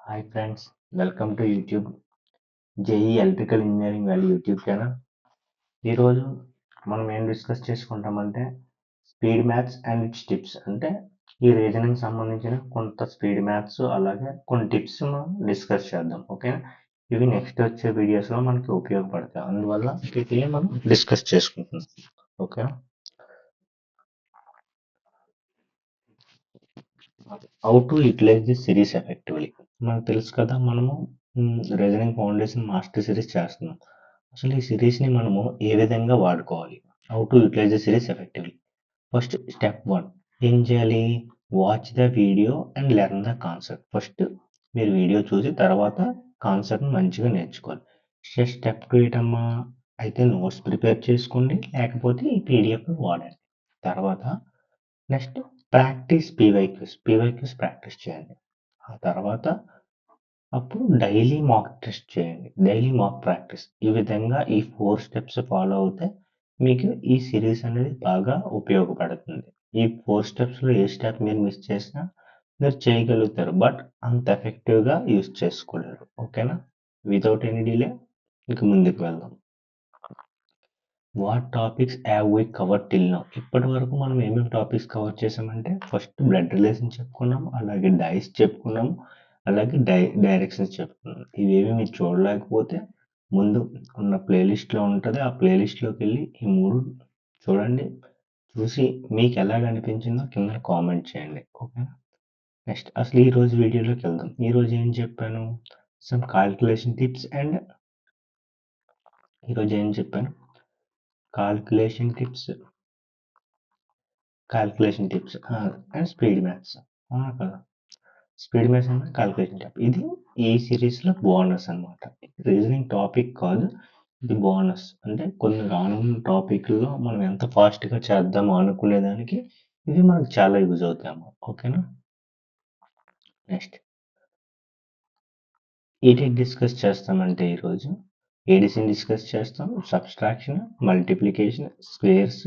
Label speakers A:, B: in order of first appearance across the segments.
A: Hi friends, welcome to YouTube JE electrical engineering value YouTube channel. ఈరోజు మనం ఏం discuss చేసుకుంటామంటే speed maths and its tips. అంటే ఈ రీజనింగ్ సంబంధించిన కొంత స్పీడ్ మ్యాథ్స్ అలాగే కొన్ని టిప్స్ మనం డిస్కస్ చేద్దాం. ఓకేనా? ఇవి నెక్స్ట్ వచ్చే వీడియోస్లో మనకి ఉపయోగపడతాయి. అందువల్ల వీటిని మనం డిస్కస్ చేసుకుంటున్నాం. ఓకేనా? How to utilise the series effectively. మనకు తెలుసు కదా, మనము రీజనింగ్ ఫౌండేషన్ మాస్టర్ సిరీస్ చేస్తున్నాం. అసలు ఈ సిరీస్ని మనము ఏ విధంగా వాడుకోవాలి? How to utilise the series effectively. First step 1 ఏం చేయాలి? Watch the video and learn the concept. First మీరు వీడియో చూసి తర్వాత కాన్సెప్ట్ని మంచిగా నేర్చుకోవాలి. స్టెప్ 2 ఏంటమ్మా? అయితే నోట్స్ ప్రిపేర్ చేసుకోండి, లేకపోతే ఈ పీడిఎఫ్ వాడండి. తర్వాత నెక్స్ట్ ప్రాక్టీస్ పీవైక్యూస్ ప్రాక్టీస్ చేయండి. ఆ తర్వాత అప్పుడు డైలీ మాక్ టెస్ట్ చేయండి, డైలీ మాక్ ప్రాక్టీస్. ఈ విధంగా ఈ 4 స్టెప్స్ ఫాలో అవుతే మీకు ఈ సిరీస్ అనేది బాగా ఉపయోగపడుతుంది. ఈ 4 స్టెప్స్లో ఏ స్టెప్ మీరు మిస్ చేసినా మీరు చేయగలుగుతారు, బట్ అంత ఎఫెక్టివ్గా యూజ్ చేసుకోలేరు. ఓకేనా? వితౌట్ ఎనీ డిలే ఇక ముందుకు వెళ్దాం. What topics have we cover till now. ఇప్పటి వరకు మనం ఏమేమి టాపిక్స్ కవర్ చేసామంటే ఫస్ట్ బ్లడ్ రిలేషన్ చెప్పుకున్నాం, అలాగే డైస్ చెప్పుకున్నాం, అలాగే డైరెక్షన్స్ చెప్పుకున్నాం. ఇవేమి మీరు చూడలేకపోతే ముందు ఉన్న ప్లేలిస్ట్లో ఉంటుంది, ఆ ప్లేలిస్ట్లోకి వెళ్ళి ఈ 3 చూడండి. చూసి మీకు ఎలాగ అనిపించిందో కింద కామెంట్ చేయండి. ఓకేనా? నెక్స్ట్ అసలు ఈరోజు వీడియోలోకి వెళ్దాం. ఈరోజు ఏం చెప్పాను? సమ్ కాల్కులేషన్ టిప్స్ అండ్ ఈరోజు ఏం చెప్పాను? Calculation tips and speed maths. అవునా కదా? Speed maths and calculation tip. ఇది ఈ సిరీస్లో బోనస్ అనమాట. రీజనింగ్ టాపిక్ కాదు, ఇది బోనస్. అంటే కొన్ని రానున్న టాపిక్లో మనం ఎంత ఫాస్ట్గా చేద్దాం అనుకునేదానికి ఇవి మనకు చాలా యూజ్ అవుతాము. ఓకేనా? నెక్స్ట్ ఏంటి డిస్కస్ చేస్తామంటే ఈరోజు ఏడిసిని డిస్కస్ చేస్తాం, subtraction, multiplication, squares,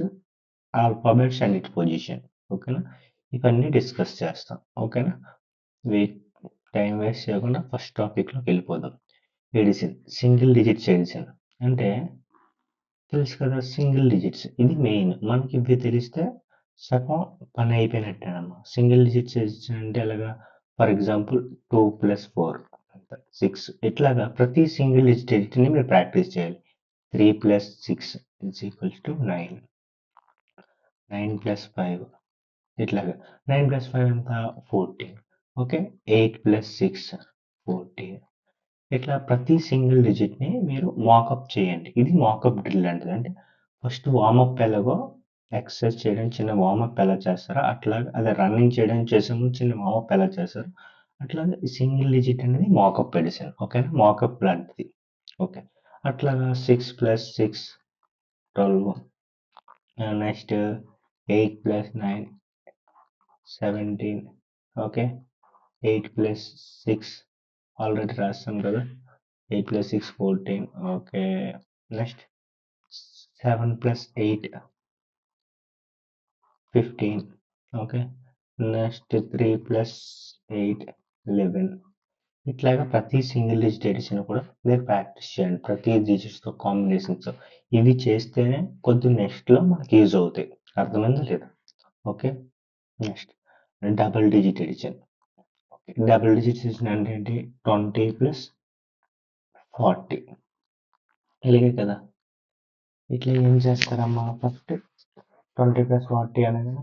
A: alphabets and it position. ఓకేనా? ఇవన్నీ డిస్కస్ చేస్తాం. ఓకేనా? టైం వేస్ట్ చేయకుండా ఫస్ట్ టాపిక్లోకి వెళ్ళిపోదాం. ఎడిషన్, సింగిల్ డిజిట్స్ ఎడిషన్ అంటే తెలుసు కదా, సింగిల్ డిజిట్స్ ఇది మెయిన్. మనకి ఇవి తెలిస్తే సగం పని అయిపోయినట్టేనమ్మా. సింగిల్ డిజిట్స్ ఎడిషన్ అంటే ఎలాగా? For example 2 + 4 6. ఇట్లాగా ప్రతి సింగిల్ డిజిట్ ఎడిట్ని మీరు ప్రాక్టీస్ చేయాలి. 3 + 6 = 9. 9 + 5 ఇట్లాగా. 9 + 5 ఎంత? 14. ఓకే. 8 + 6 14. ఇట్లా ప్రతి సింగిల్ డిజిట్ని మీరు వాకప్ చేయండి. ఇది వాకప్ డ్రిల్ అంటది. అంటే ఫస్ట్ వార్మప్ ఎలాగో ఎక్సర్సైజ్ చేయడానికి చిన్న వార్మప్ ఎలా చేస్తారో అట్లాగే, అదే రన్నింగ్ చేయడానికి చేసే ముందు చిన్న వార్మప్ ఎలా చేస్తారో అట్లాగే సింగిల్ డిజిట్ అనేది వాకప్ ఎడిషన్. ఓకేనా? వాకప్ లాంటిది. ఓకే. అట్లాగా 6 + 6 12. నెక్స్ట్ 8 + 9 17. ఓకే. 8 + 6 ఆల్రెడీ రాస్తాం కదా. 8 + 6 14. ఓకే. నెక్స్ట్ 7 + 8 15. ఓకే. నెక్స్ట్ 3 + 8 11. ఇట్లాగా ప్రతి సింగిల్ డిజిట్ ఎడిషన్ కూడా మీరు ప్రాక్టీస్ చేయండి, ప్రతి డిజిట్స్తో కాంబినేషన్స్. ఇవి చేస్తేనే కొద్ది నెక్స్ట్లో మనకి యూజ్ అవుతాయి. అర్థమైందా లేదా? Okay. Next double digit addition. Double digit addition అంటే ఏంటి? 20 + 40. ఇలాగే కదా. ఇట్లా ఏం చేస్తారమ్మా? ఫస్ట్ 20 + 40 అనగా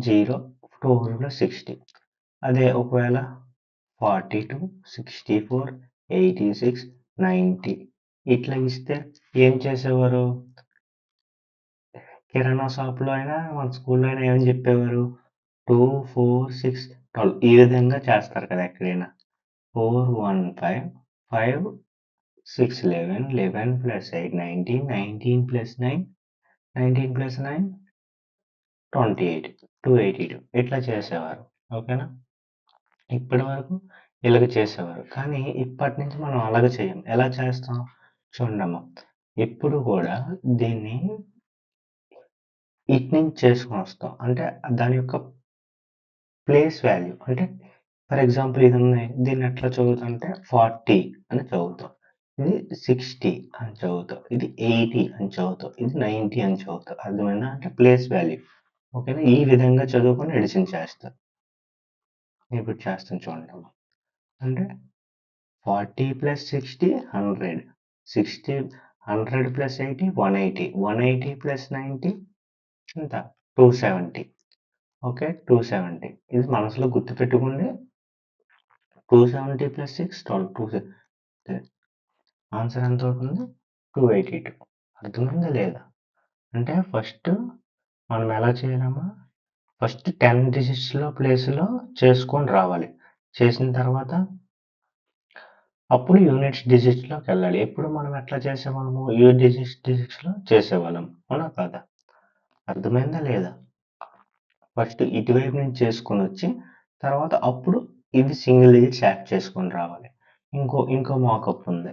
A: 0, 4 + 60. అదే ఒకవేళ 42, 64, 86, 90 ఇట్లా ఇస్తే ఏం చేసేవారు? కిరాణా షాప్లో అయినా మన స్కూల్లో అయినా ఏమని చెప్పేవారు? 2, 4, 6, 12 ఈ విధంగా చేస్తారు కదా ఎక్కడైనా. 4, 1, 5, 5, 6, 11, 11 + 8 19, 19 + 9, 19 + 9 28, 282 ఇట్లా చేసేవారు. ఓకేనా? ఇప్పటి వరకు ఇలాగ చేసేవారు, కానీ ఇప్పటి నుంచి మనం అలాగ చేయం. ఎలా చేస్తాం? చూడమ్మా, ఎప్పుడు కూడా దీన్ని ఇటు నుంచి చేసుకొని వస్తాం. అంటే దాని యొక్క ప్లేస్ వాల్యూ అంటే ఫర్ ఎగ్జాంపుల్ ఇది ఉంది, దీన్ని ఎట్లా చదువుతుంటే 40 అని చదువుతాం, ఇది 60 అని చదువుతాం, ఇది 80 అని చదువుతాం, ఇది 90 అని చదువుతాం. అర్థమైందా? అంటే ప్లేస్ వాల్యూ. ఓకేనా? ఈ విధంగా చదువుకొని ఎడిషన్ చేస్తారు. ఇప్పుడు చేస్తాను చూడండి. అంటే 40 ప్లస్ 60 100, 60 100 ప్లస్ 80 180, 180 ప్లస్ 90 ఎంత 270. ఓకే, 270 ఇది మనసులో గుర్తుపెట్టుకోండి. 270 ప్లస్ 6 12, ఆన్సర్ ఎంత అవుతుంది? 282. అర్థమైందా లేదా? అంటే ఫస్ట్ మనం ఎలా చేయాలమ్మా, ఫస్ట్ 10 డిజిట్స్లో ప్లేస్లో చేసుకొని రావాలి. చేసిన తర్వాత అప్పుడు యూనిట్స్ డిజిట్స్లోకి వెళ్ళాలి. ఎప్పుడు మనం ఎట్లా చేసేవాళ్ళము, డిజిట్స్లో చేసేవాళ్ళం, అవునా కాదా? అర్థమైందా లేదా? ఫస్ట్ ఇటువైపు నుంచి చేసుకొని వచ్చి తర్వాత అప్పుడు ఇది సింగిల్ డిజిట్స్ యాడ్ చేసుకొని రావాలి. ఇంకో మాకప్ ఉంది,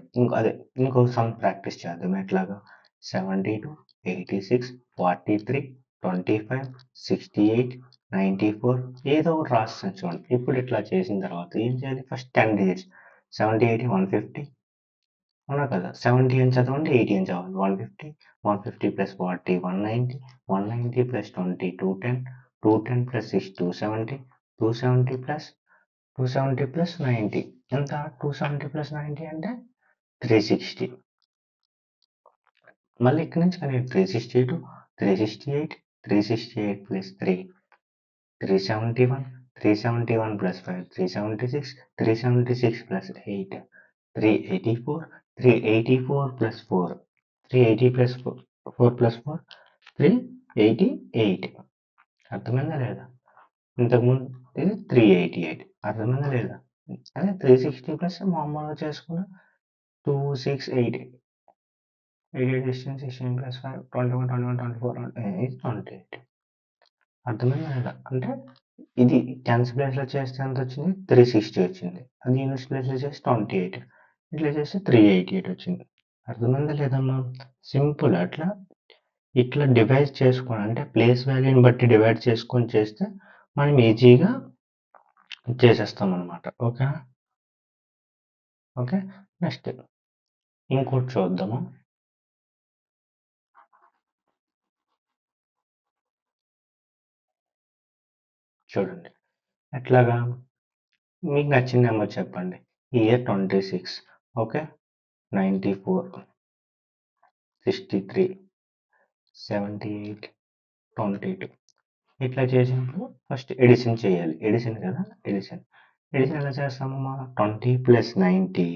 A: ఇంకో సమ్ ప్రాక్టీస్ చేద్దాం. ఎట్లాగా 72, 86, 43, 25, 68, 94 ఏదో ఒకటి రాస్తాను చూడండి. ఇప్పుడు ఇట్లా చేసిన తర్వాత ఏం చేయాలి? ఫస్ట్ 10 డిజిట్స్ 70, 80, 150, అవునా కదా? 70 అని చదవండి, 80 అని చదవండి. 150, 150 plus 40 190, 190 plus 20 210, 210 plus 6 270, 270 plus 270 plus 90 ఎంత? 270 ప్లస్ 90 అంటే 360. మళ్ళీ ఇక్కడి నుంచి కానీ 362, 368, 368 plus 3 371, 371 plus 5 376, 376 plus 8 384, 384 plus 4 380 plus 4 plus 4 388. అర్థమైందా లేదా? ఇంతకుముందు ఇది 388. అర్థమైందా లేదా? అదే 360 ప్లస్ మామూలుగా చేసుకున్న 2680. 88 డిస్టెన్స్ 16 ప్లస్ 5 21 21 24 ఇది 28. అర్థమైందా లేదా? అంటే ఇది టెన్స్ ప్లేస్లో చేస్తే ఎంత వచ్చింది? 360 వచ్చింది. అది యూనిట్స్ ప్లేస్లో చేసి 28, ఇట్లా చేస్తే 388 వచ్చింది. అర్థమైందా లేదమ్మా? సింపుల్. ఇట్లా డివైడ్ చేసుకొని, అంటే ప్లేస్ వాల్యూని బట్టి డివైడ్ చేసుకొని చేస్తే మనం ఈజీగా చేసేస్తాం అనమాట. ఓకే ఓకే నెక్స్ట్ ఇంకోటి చూద్దాము. చూడండి ఎట్లాగా, మీకు నచ్చిన నెంబర్ చెప్పండి. ఇయర్ 26, ఓకే, 94, 63, 78, 22 ఇట్లా చేసినప్పుడు ఫస్ట్ ఎడిషన్ చేయాలి. ఎడిషన్ కదా, ఎడిషన్ ఎలా చేస్తాము? 20 ప్లస్ 90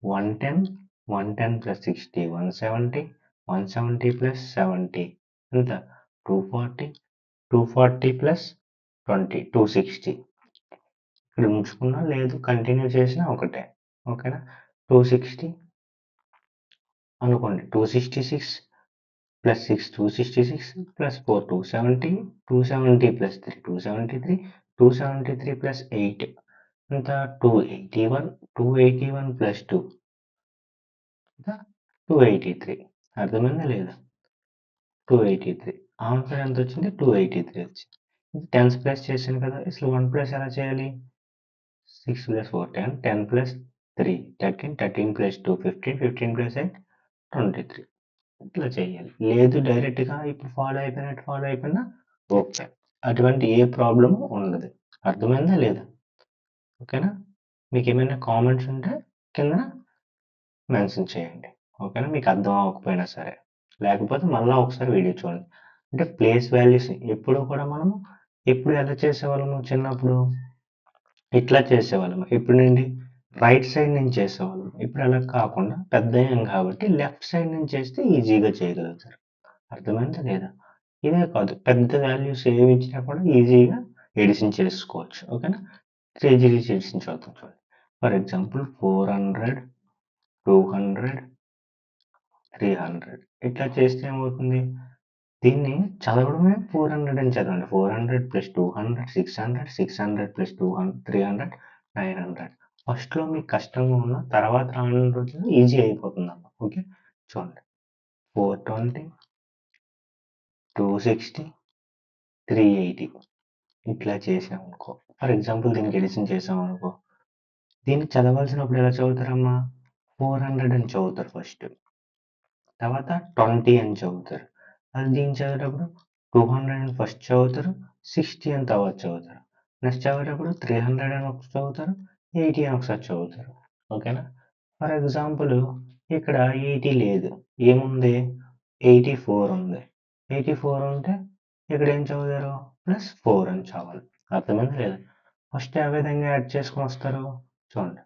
A: 110, 110 ప్లస్ 60 170, 170 ప్లస్ 70 ఎంత? 240, 240 ప్లస్ 20 260. ఇక్కడ ఉంచుకున్నా లేదు కంటిన్యూ చేసినా ఒకటే. ఓకేనా? 260 అనుకోండి, 266 ప్లస్ 6 266 ప్లస్ 4 270, 270 ప్లస్ 3 273, 273 ప్లస్ 8 ఎంత? 281, 281 ప్లస్ 2 ఎంత? 283. అర్థమైందా లేదా? 283 ఆన్సర్ ఎంత వచ్చింది? 283 వచ్చింది. ఇది టెన్స్ ప్లస్ చేశాను కదా, అసలు 1 ప్లస్ ఎలా చేయాలి? 6 ప్లస్ 4 10, 10 ప్లస్ 3 13, 13 ప్లస్ 2 15, 15 ప్లస్ 8 23. ఇట్లా చేయాలి. లేదు డైరెక్ట్గా ఇప్పుడు ఫాలో అయిపోయినా ఓకే, అటువంటి ఏ ప్రాబ్లము ఉండదు. అర్థమైందా లేదా? ఓకేనా? మీకు ఏమైనా కామెంట్స్ ఉంటే కింద మెన్షన్ చేయండి. ఓకేనా? మీకు అర్థం అవ్వకపోయినా సరే, లేకపోతే మళ్ళీ ఒకసారి వీడియో చూడండి. అంటే ప్లేస్ వాల్యూస్ ఎప్పుడు కూడా మనము ఎప్పుడు ఎలా చేసేవాళ్ళము? చిన్నప్పుడు ఇట్లా చేసేవాళ్ళము. ఇప్పుడు నుండి రైట్ సైడ్ నుంచి చేసేవాళ్ళం. ఇప్పుడు అలా కాకుండా పెద్ద అయ్యాం కాబట్టి లెఫ్ట్ సైడ్ నుంచి చేస్తే ఈజీగా చేయగలుగుతారు. అర్థమైందా లేదా? ఇదే కాదు, పెద్ద వాల్యూస్ ఏవి ఇచ్చినా కూడా ఈజీగా ఎడిషన్ చేసుకోవచ్చు. ఓకేనా? 3 డిజిట్స్ ఎడిషన్ చూద్దాం చూడండి. ఫర్ ఎగ్జాంపుల్ 400, 200, 300 ఇట్లా చేస్తే ఏమవుతుంది? దీన్ని చదవడమే 400 అని చదవండి. 400 ప్లస్ 200 600, 600 ప్లస్ 200 300 900. ఫస్ట్లో మీకు కష్టంగా ఉన్న తర్వాత రానున్న రోజుల్లో ఈజీ అయిపోతుందమ్మా. ఓకే చూడండి, 420, 260, 380 ఇట్లా చేసామనుకో, ఫర్ ఎగ్జాంపుల్ దీనికి ఎడిషన్ చేసామనుకో, దీన్ని చదవాల్సినప్పుడు ఎలా చదువుతారమ్మా? 400 అని చదువుతారు ఫస్ట్, తర్వాత 20 అని చదువుతారు. అది దీన్ని చదివేటప్పుడు 200 అని ఫస్ట్ చదువుతారు, 60 అని తర్వాత చదువుతారు. నెక్స్ట్ చదివేటప్పుడు 300 అని ఒకసారి చదువుతారు, 80 అని ఒకసారి చదువుతారు. ఓకేనా? ఫర్ ఎగ్జాంపుల్ ఇక్కడ 80 లేదు, ఏముంది? 84 ఉంది. 84 ఉంటే ఇక్కడ ఏం చదువుతారు? +4 అని చదవాలి. అర్థమైందా లేదా? ఫస్ట్ ఏ విధంగా యాడ్ చేసుకొని వస్తారు చూడండి.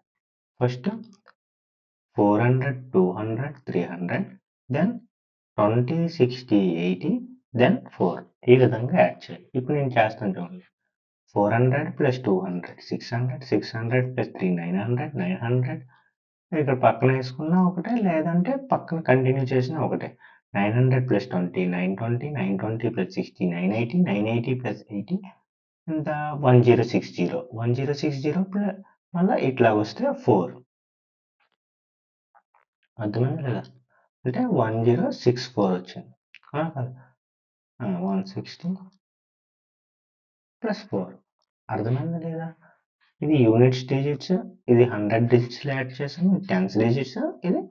A: First 400, 200, 300, then 20, 60, 80, then 4. ఈ విధంగా యాడ్ చేయాలి. ఇప్పుడు నేను చేస్తాను చూడండి. 400 + 200 600, 600 + 3 900, 900 ఇక్కడ పక్కన వేసుకున్నా ఒకటే, లేదంటే పక్కన కంటిన్యూ చేసినా ఒకటే. 900 + 20 920, 920 + 60 980, 980 + 80 ఇంత 1060. 1060 మళ్ళీ ఇట్లా వస్తే 4. అర్థమైందా లేదా? అంటే 1064 వచ్చింది. 160 + 4. అర్థమైందా లేదా? ఇది యూనిట్స్ డిజిట్స్, ఇది 100 డిజిట్స్లో యాడ్ చేసాము, ఇది టెన్స్ డిజిట్స్, ఇది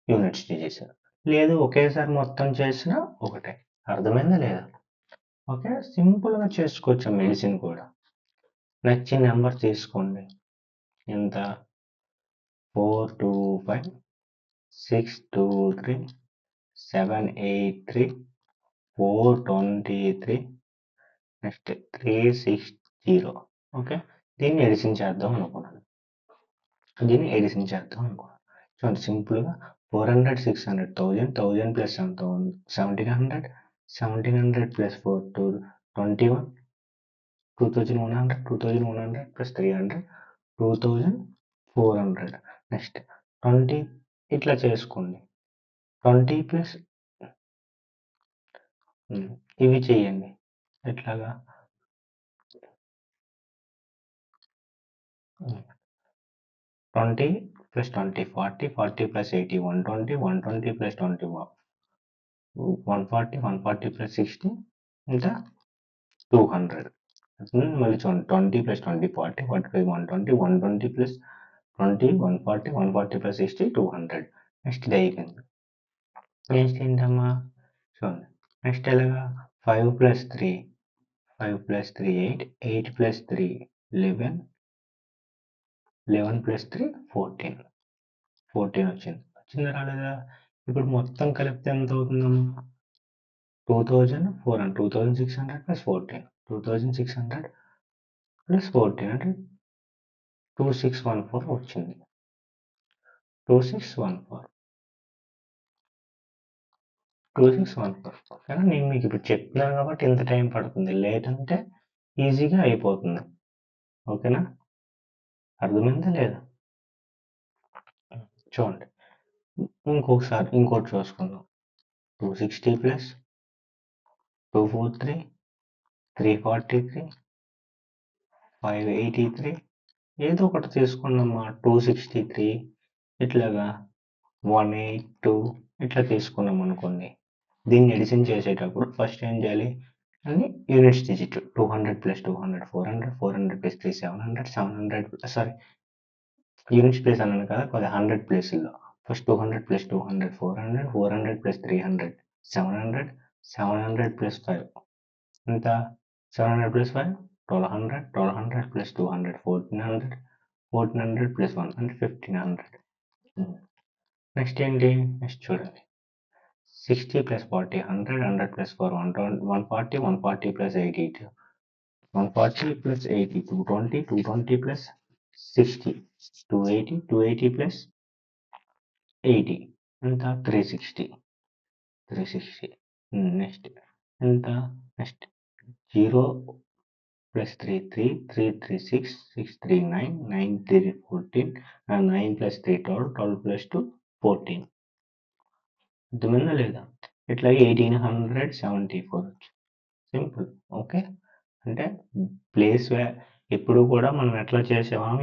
A: యూనిట్స్ డిజిట్స్. లేదు ఒకేసారి మొత్తం చేసినా ఒకటే. అర్థమైందా లేదా? ఓకే, సింపుల్గా చేసుకోవచ్చు మెడిసిన్ కూడా. నచ్చిన నెంబర్ తీసుకోండి. ఎంత? 425 623 783 423 నెక్స్ట్ 360. ఓకే, దీన్ని ఎడిషన్ చేద్దాం అనుకున్నాను. చూడండి సింపుల్గా 400 600 1000 1000 + 1700 1700 + 4 21 2100 2100 + 300 2400. నెక్స్ట్ 20 ఇట్లా చేసుకోండి. 20 ప్లస్ ఇవి చేయండి. ఎట్లాగా? 20 + 20 40 40 + 80 120 120 + 21 140 140 + 60 ఇంకా 200. మళ్ళీ చూడండి 20 + 20 40 45 120 120 + 20 140 140 + 60 200. నెక్స్ట్ ఇది అయిపోయింది. నెక్స్ట్ ఏంటమ్మా? చూడండి నెక్స్ట్ ఎలాగా? 5 + 3 5 + 3 8 8 + 3 11 11 + 3 14 14 వచ్చింది. వచ్చిందా రాలేదా? ఇప్పుడు మొత్తం కలిపితే ఎంత అవుతుందమ్మా? 2400 2600 + 14 2600 + 14 అంటే 2614 వచ్చింది. 2614 2614. ఓకేనా? నేను మీకు ఇప్పుడు చెప్తున్నాను కాబట్టి ఇంత టైం పడుతుంది, లేట్ అంటే ఈజీగా అయిపోతుంది. ఓకేనా? అర్థమైందా లేదా? చూడండి ఇంకోటి చూసుకుందాం. 260 + 243 343 583 ఏదో ఒకటి తీసుకున్నామా. 263 ఇట్లాగా 182 ఇట్లా తీసుకున్నాం అనుకోండి. దీన్ని ఎడిషన్ చేసేటప్పుడు ఫస్ట్ ఏం చేయాలి? అన్ని units digit 200 + 200 400 400 + 3 700 700 sorry units place అన్నాను కదా, కొద్దిగా 100 ప్లేసుల్లో. ఫస్ట్ 200 + 200 400 400 + 300 700 700 + 5 ఎంత? 700 + 5 1200 1200 + 200 1400 1400 + 1 అంటే 1500. నెక్స్ట్ ఏంటి? నెక్స్ట్ చూడండి 60 + 40 100 100 + 4 140 140 + 80 140 + 80 220 220 + 60 280 280 + 80 ఎంత? 360 360. నెక్స్ట్ ఎంత? నెక్స్ట్ 0 + 3 3 3 3 6 6 3 9 9 3 14 9 + 3 12 12 + 2 14. అర్థమైందా లేదా? ఇట్లాగే 1874 సింపుల్. ఓకే, అంటే ప్లేస్ ఎప్పుడు కూడా మనం ఎట్లా చేసేవాళ్ళం?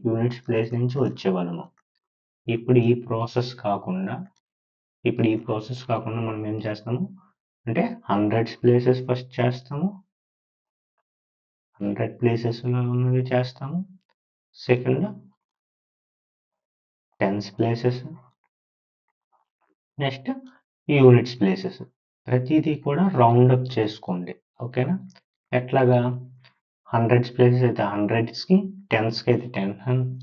A: యూనిట్స్ ప్లేస్ నుంచి వచ్చేవాళ్ళము. ఇప్పుడు ఈ ప్రాసెస్ కాకుండా మనం ఏం చేస్తాము అంటే హండ్రెడ్స్ ప్లేసెస్ ఫస్ట్ చేస్తాము, 100 ప్లేసెస్లో ఉన్నవి చేస్తాము. Second tens places, next units places. ప్రతిదీ కూడా రౌండ్ అప్ చేసుకోండి. ఓకేనా? ఎట్లాగా? హండ్రెడ్స్ ప్లేసెస్ అయితే హండ్రెడ్స్కి, టెన్స్కి అయితే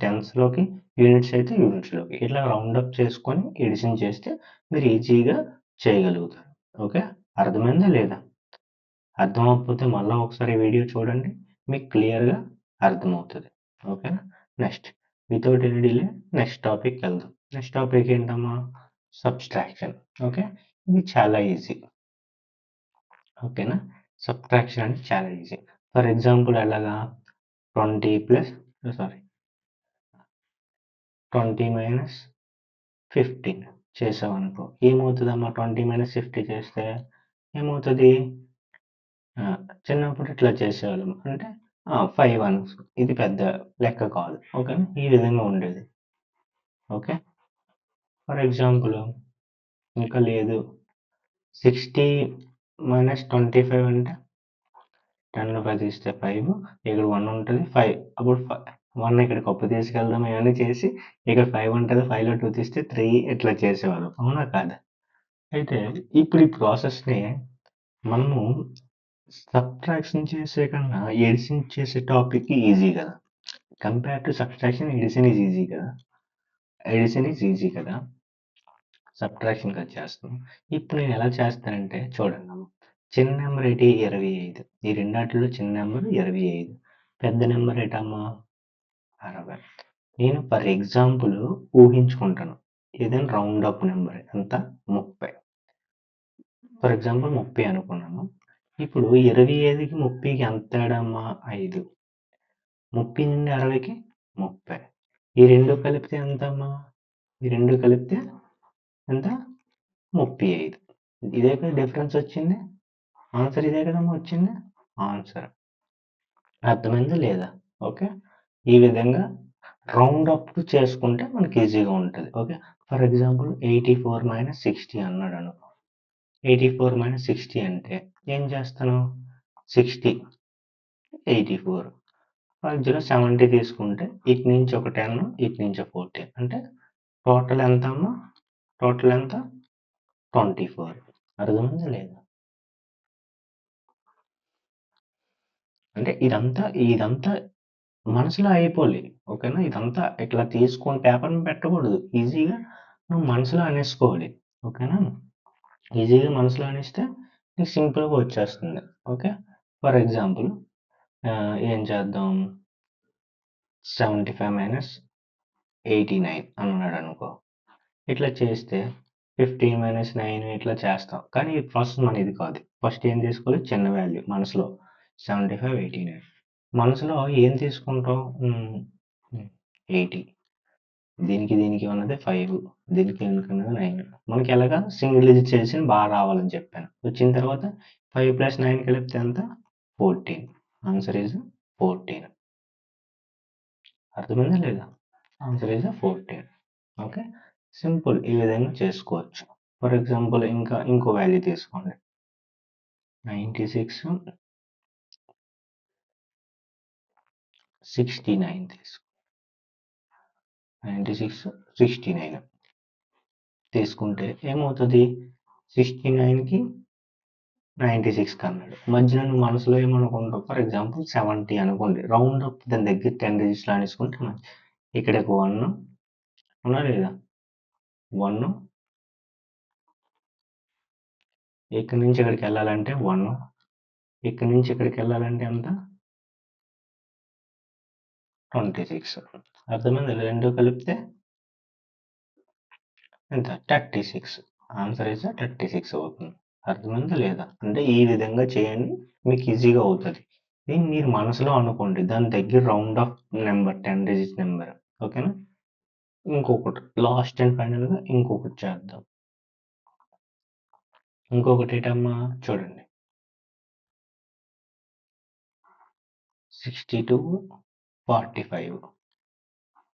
A: టెన్స్లోకి, యూనిట్స్ అయితే యూనిట్స్లోకి, ఇట్లా రౌండ్ అప్ చేసుకొని ఎడిషన్ చేస్తే మీరు ఈజీగా చేయగలుగుతారు. ఓకే, అర్థమైందా లేదా? అర్థం అవ్వకపోతే మళ్ళీ ఒకసారి వీడియో చూడండి, మీకు క్లియర్గా అర్థమవుతుంది. ఓకేనా? Next without any delay next topic వెళ్దాం. నెక్స్ట్ టాపిక్ ఏంటమ్మా? సబ్స్ట్రాక్షన్. ఓకే, ఇది చాలా ఈజీ. ఓకేనా? సబ్ట్రాక్షన్ అంటే చాలా ఈజీ. ఫర్ ఎగ్జాంపుల్ ఎలాగా? 20 ప్లస్ 20 మైనస్ 15 చేసామనుకో, ఏమవుతుందమ్మా? 20 మైనస్ 50 చేస్తే ఏమవుతుంది? చిన్నప్పుడు ఇట్లా చేసేవాళ్ళం, అంటే 5 అని. ఇది పెద్ద లెక్క కాదు. ఓకేనా? ఈ విధంగా ఉండేది. ఓకే, ఫర్ ఎగ్జాంపుల్ ఇంకా లేదు, 60 మైనస్ 25 అంటే 10లో 5 తీస్తే 5, ఇక్కడ 1 ఉంటుంది, 5. అప్పుడు 1 ఇక్కడ కప్పు తీసుకెళ్దాం, ఇవన్నీ చేసి ఇక్కడ 5 ఉంటుంది, 5లో 2 తీస్తే 3, ఇట్లా చేసేవాళ్ళం. అవునా కాదా? అయితే ఇప్పుడు ఈ ప్రాసెస్ని మనము సబ్ట్రాక్షన్ చేసే కన్నా ఎడిషన్ చేసే టాపిక్ ఈజీ కదా. Compare to subtraction, edition is easy కదా. సబ్ట్రాక్షన్ కదా చేస్తాం. ఇప్పుడు నేను ఎలా చేస్తానంటే చూడండి అమ్మ. చిన్న నెంబర్ ఏంటి? 25. ఈ రెండాటిలో చిన్న నెంబర్ 25. పెద్ద నెంబర్ ఏంటమ్మా? 60. నేను ఫర్ ఎగ్జాంపుల్ ఊహించుకుంటాను, ఏదైనా రౌండ్ అప్ నెంబర్ ఎంత? 30. ఫర్ ఎగ్జాంపుల్ 30 అనుకున్నాను. ఇప్పుడు 25కి 30కి ఎంత తేడా అమ్మా? 5. 30 నుండి 60కి 30. ఈ రెండు కలిపితే ఎంతమ్మా? ఈ రెండు కలిపితే ఎంత? 35. ఇదే కదా డిఫరెన్స్ వచ్చింది. ఆన్సర్ ఇదే కదమ్మా వచ్చింది. ఆన్సర్ అర్థమైందా లేదా? ఓకే, ఈ విధంగా రౌండ్ అప్ చేసుకుంటే మనకి ఈజీగా ఉంటుంది. ఓకే, ఫర్ ఎగ్జాంపుల్ 84 మైనస్ 60 అన్నాడు అనుకో. 84 మైనస్ 60 అంటే ఏం చేస్తాను? 60, 84 మధ్యలో 70 తీసుకుంటే ఇటు నుంచి ఒక 10, ఇటు నుంచి 14, అంటే టోటల్ ఎంత అమ్మా? టోటల్ ఎంత? 24. అర్థమైందా లేదా? అంటే ఇదంతా మనసులో అయిపోలే. ఓకేనా? ఇదంతా ఇట్లా తీసుకొని పేపర్‌ని పెట్టకూడదు. ఈజీగా నువ్వు మనసులో అనేసుకోవాలి. ఓకేనా? ఈజీగా మనసులో అనేస్తే నీకు సింపుల్‌గా వచ్చేస్తుంది. ఓకే, ఫర్ ఎగ్జాంపుల్ ఏం చేద్దాం? 75 మైనస్ 89 అన్నాడు అనుకో. ఇట్లా చేస్తే 15 మైనస్ 9 ఇట్లా చేస్తాం. కానీ ఈ ప్రాసెస్ మన ఇది కాదు. ఫస్ట్ ఏం తీసుకోవాలి? చిన్న వాల్యూ మనసులో 75, 89. మనసులో ఏం తీసుకుంటాం? 80. దీనికి ఉన్నది 5, దీనికి ఉన్నది 9. మనకి ఎలాగా సింగిల్ డిజిట్ చేసి బాగా రావాలని చెప్పాను. వచ్చిన తర్వాత 5 ప్లస్ 9 కలిపితే ఎంత? 14. Answer is 14. అర్థమైందా లేదా? Answer is 14. Okay, simple. ఈ విధంగా చేసుకోవచ్చు. ఫర్ ఎగ్జాంపుల్ ఇంకో వాల్యూ తీసుకోండి. 96, 69 తీసుకో. 96, 69 తీసుకుంటే ఏమవుతుంది? 69కి 96 అన్నాడు. మధ్యలో నువ్వు మనసులో ఏమనుకుంటావు? ఫర్ ఎగ్జాంపుల్ 70 అనుకోండి. రౌండ్ అప్ దాని దగ్గర 10 డిజిట్స్ అనేసుకుంటే ఇక్కడ ఒక 1 ఉన్నా లేదా? 1, ఇక్కడి నుంచి ఇక్కడికి వెళ్ళాలంటే 1, ఇక్కడి నుంచి ఇక్కడికి వెళ్ళాలంటే ఎంత? 26. అర్థమైంది? రెండు కలిపితే ఎంత? 36. ఆన్సర్ ఇస్ 36 అవుతుంది. అర్థమైందా లేదా? అంటే ఈ విధంగా చేయండి, మీకు ఈజీగా అవుతుంది. ఇది మీరు మనసులో అనుకోండి, దాని దగ్గర round of number 10 digit number. ఓకేనా? ఇంకొకటి లాస్ట్ అండ్ ఫైనల్గా ఇంకొకటి చేద్దాం. ఇంకొకటి ఏంటమ్మా? చూడండి, 62, 45.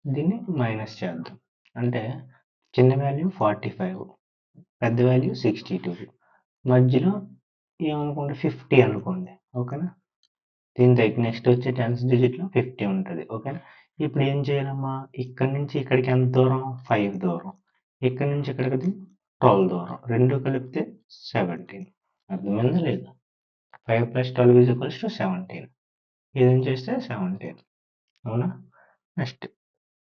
A: దీన్ని మైనస్ చేద్దాం. అంటే చిన్న వాల్యూ 45, పెద్ద వాల్యూ 62. మధ్యలో ఏమనుకోండి 50 అనుకోండి. ఓకేనా? దీని దగ్గర నెక్స్ట్ వచ్చే 10th డిజిట్లో 50 ఉంటుంది. ఓకేనా. ఇప్పుడు ఏం చేయాలమ్మా, ఇక్కడ నుంచి ఇక్కడికి ఎంత దూరం, 5 దూరం, ఇక్కడ నుంచి ఇక్కడికి 12 దూరం, రెండు కలిపితే 17. అర్థమైందా లేదా? 5 + 12 = 17. ఇదేం చేస్తే 17. అవునా. నెక్స్ట్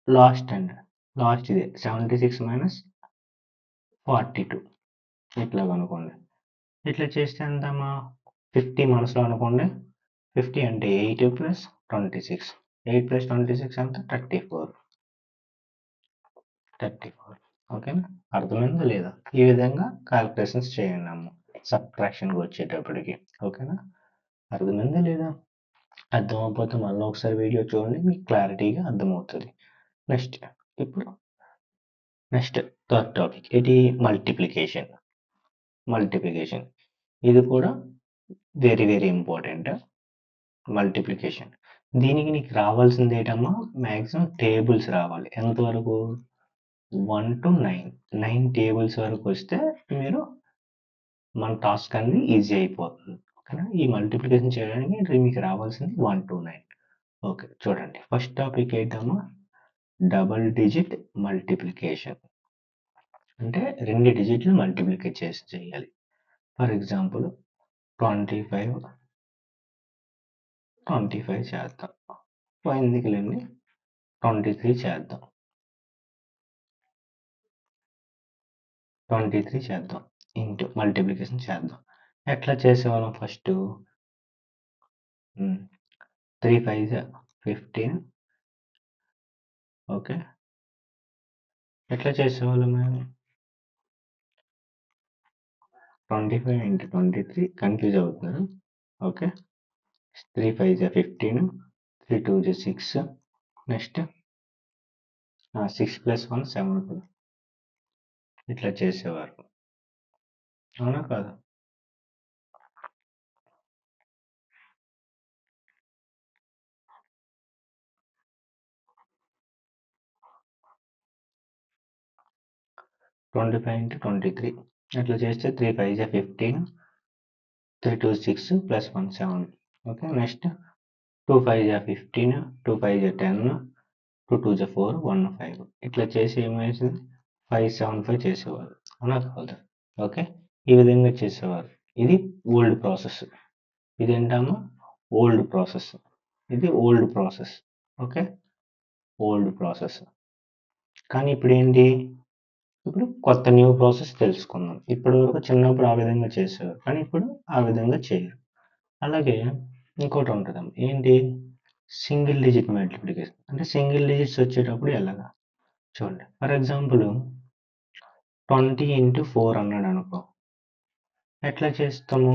A: లాస్ట్ అండి, లాస్ట్ ఇదే 76 - 42 ఇట్లా కనుక్కోండి. ఇట్లా చేస్తే ఎంతమ్మా, 50 మనసులో అనుకోండి. 50 అంటే 8 + 26, 8 + 26 అంటే 34. ఓకేనా. అర్థమైందా లేదా? ఈ విధంగా క్యాలిక్యులేషన్స్ చేయండి అమ్మ సబ్ట్రాక్షన్కి వచ్చేటప్పటికి. ఓకేనా. అర్థమైందా లేదా? అర్థమైపోతే మళ్ళీ ఒకసారి వీడియో చూడండి, మీకు క్లారిటీగా అర్థమవుతుంది. నెక్స్ట్ ఇప్పుడు నెక్స్ట్ థర్డ్ టాపిక్ ఇది మల్టిప్లికేషన్. ఇది కూడా వెరీ వెరీ ఇంపార్టెంట్. మల్టిప్లికేషన్ దీనికి నీకు రావాల్సింది ఏంటమ్మా, మ్యాక్సిమం టేబుల్స్ రావాలి. ఎంతవరకు, 1 to 9, 9 టేబుల్స్ వరకు వస్తే మీరు మన టాస్క్ అనేది ఈజీ అయిపోతుంది. ఓకేనా. ఈ మల్టిప్లికేషన్ చేయడానికి మీకు రావాల్సింది 1 to 9. ఓకే చూడండి, ఫస్ట్ టాపిక్ ఏంటమ్మా, డబుల్ డిజిట్ మల్టిప్లికేషన్. అంటే 2 డిజిట్లు మల్టిప్లికేట్ చేసి చేయాలి. ఫర్ ఎగ్జాంపుల్ 25 చేద్దాం. ఎందుకులేండి 23 చేద్దాం. 23 చేద్దాం ఇంటూ మల్టిప్లికేషన్ చేద్దాం. ఎట్లా చేసేవాళ్ళం ఫస్ట్, 3 5 15. ఓకే. ఎట్లా చేసేవాళ్ళం మేము, 25 × 23 కన్ఫ్యూజ్ అవుతున్నారు. ఓకే. 3 5 15, 3 2 6, నెక్స్ట్ 6 + 1 7. ఇట్లా చేసేవారు. అవునా కాదా? ట్వంటీ 5 × 23 అట్లా చేస్తే 3 5 15, 3 2 6 + 1 7. ఓకే. నెక్స్ట్ 2 5 15, 2 5 10, 2 2 4, 1 5. ఇట్లా చేసి ఏమేసింది 5 7 5 చేసేవారు. అవునా కాదా? ఓకే. ఈ విధంగా చేసేవారు. ఇది ఓల్డ్ ప్రాసెస్. ఇదేంటమ్మా, ఓల్డ్ ప్రాసెస్. ఇది old process. Okay. Old process. కానీ ఇప్పుడు ఏంటి, ఇప్పుడు కొత్త న్యూ ప్రాసెస్ తెలుసుకుందాం. ఇప్పటి వరకు చిన్నప్పుడు ఆ విధంగా చేసేవారు, కానీ ఇప్పుడు ఆ విధంగా చేయరు. అలాగే ఇంకోటి ఉంటుంది, ఏంటి, సింగిల్ డిజిట్ మల్టిప్లికేషన్. అంటే సింగిల్ డిజిట్స్ వచ్చేటప్పుడు ఎలాగా చూడండి. ఫర్ ఎగ్జాంపుల్ 20 × 4 అన్నాడు అనుకో, ఎట్లా చేస్తాము,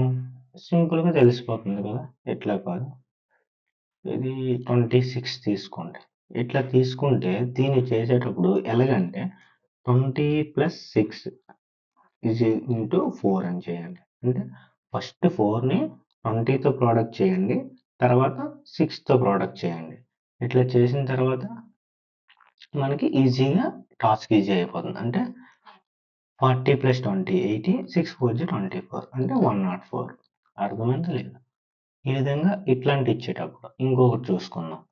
A: సింపుల్గా తెలిసిపోతుంది కదా. ఎట్లా కాదు, ఇది 26 తీసుకోండి. ఇట్లా తీసుకుంటే దీన్ని చేసేటప్పుడు ఎలాగంటే 20 + 6 ఇంటూ 4 అని చేయండి. అంటే ఫస్ట్ 4ని 20తో ప్రోడక్ట్ చేయండి, తర్వాత 6తో ప్రోడక్ట్ చేయండి. ఇట్లా చేసిన తర్వాత మనకి ఈజీగా టాస్క్ ఈజీ అయిపోతుంది. అంటే 40 + 20 80, 6 4 24 అంటే 104. అర్థమైందా లేదా? ఈ విధంగా ఇట్లాంటి ఇచ్చేటప్పుడు ఇంకొకటి చూసుకుందాం.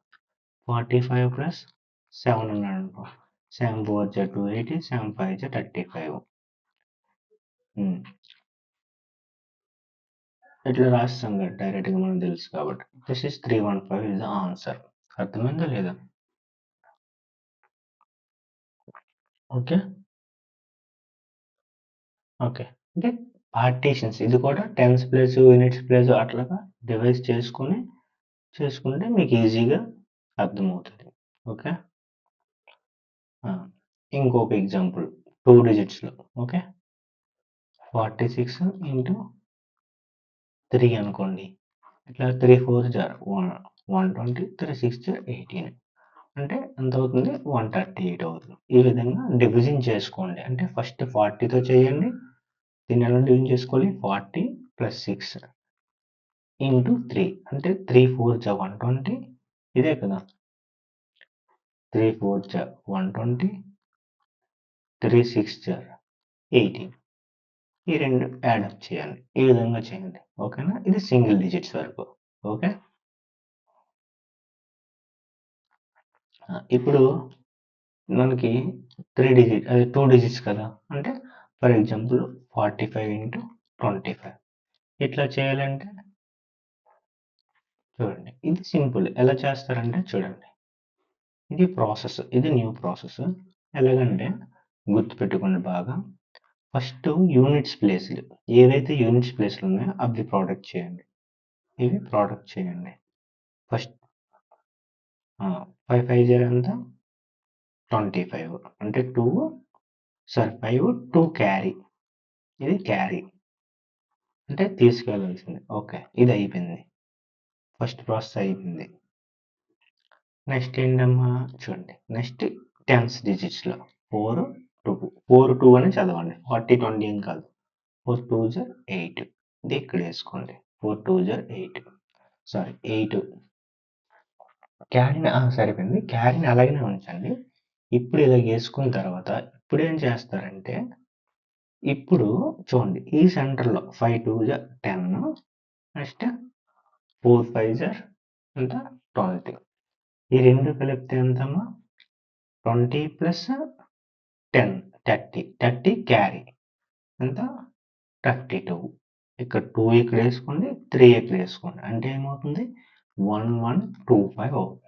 A: 45 + 7 అన్నాడు అనుకో, 7 4 280, 7 5 35. ఇట్లా రాస్తాం కదా డైరెక్ట్గా, మనకు తెలుసు కాబట్టి. This is 315 is the answer. అర్థమైందా లేదా? ఓకే. ఓకే. అంటే పార్టీషన్స్ ఇది కూడా టెన్స్ ప్లేస్, యూనిట్స్ ప్లేస్ అట్లాగా డివైస్ చేసుకుంటే మీకు ఈజీగా అర్థమవుతుంది. ఓకే. ఇంకొక ఎగ్జాంపుల్ 2 డిజిట్స్లో. ఓకే. 46 × 3 అనుకోండి. ఇట్లా 3 4 120, 3 6 18. అంటే ఎంత అవుతుంది, 138 అవుతుంది. ఈ విధంగా డివిజన్ చేసుకోండి. అంటే ఫస్ట్ 40తో చేయండి. దీన్ని ఎలా డివిజన్ చేసుకోవాలి, 40 + 6 × 3 అంటే 3 4 120. ఇదే కదా, 3 4 120, 3 6 18. ఈ రెండు యాడప్ చేయాలి. ఈ విధంగా చేయండి. ఓకేనా. ఇది సింగిల్ డిజిట్స్ వరకు. ఓకే. ఇప్పుడు మనకి 3 డిజిట్ అది 2 డిజిట్స్ కదా! అంటే ఫర్ ఎగ్జాంపుల్ 45 ఇంటూ 25 ఇట్లా చేయాలంటే చూడండి. ఇది సింపుల్. ఎలా చేస్తారంటే చూడండి. ఇది ప్రాసెస్. ఇది న్యూ ప్రాసెస్. ఎలాగంటే గుర్తుపెట్టుకోండి బాగా. ఫస్ట్ యూనిట్స్ ప్లేస్‌లు ఏవైతే యూనిట్స్ ప్లేస్‌లు ఉన్నాయో అవి ప్రొడక్ట్ చేయండి. ఇవి ప్రొడక్ట్ చేయండి. ఫస్ట్ 5 5 జా ఎంత? 25 అంటే 2 సారీ 5 2 క్యారీ. ఇది క్యారీ. అంటే తీసుకెళ్లాల్సింది. ఓకే. ఇది అయిపోయింది. ఫస్ట్ ప్రాసెస్ అయిపోయింది. నెక్స్ట్ ఏంటమ్మా చూడండి. నెక్స్ట్ టెన్స్ డిజిట్స్‌లో 4 2 4 2 అని చదవండి. 40 20 ఏం కాదు. 4 2 జా 8 ఇది ఇక్కడ వేసుకోండి. 4 2 జా 8 సారీ 8 క్యారీని సరిపోయింది. క్యారీని అలాగనే ఉంచండి. ఇప్పుడు ఇలా వేసుకున్న తర్వాత ఇప్పుడు ఏం చేస్తారంటే ఇప్పుడు చూడండి ఈ సెంటర్‌లో 5 2 జా 10 నెక్స్ట్ 4 5 జా ఎంత 20 ఈ రెండు కలిపితే ఎంతమ్మా 20 ప్లస్ 10 30 క్యారీ ఎంత 32 ఇక్కడ 2 ఇక్కడ వేసుకోండి 3 ఇక్కడ వేసుకోండి అంటే ఏమవుతుంది 1125 అవుతుంది.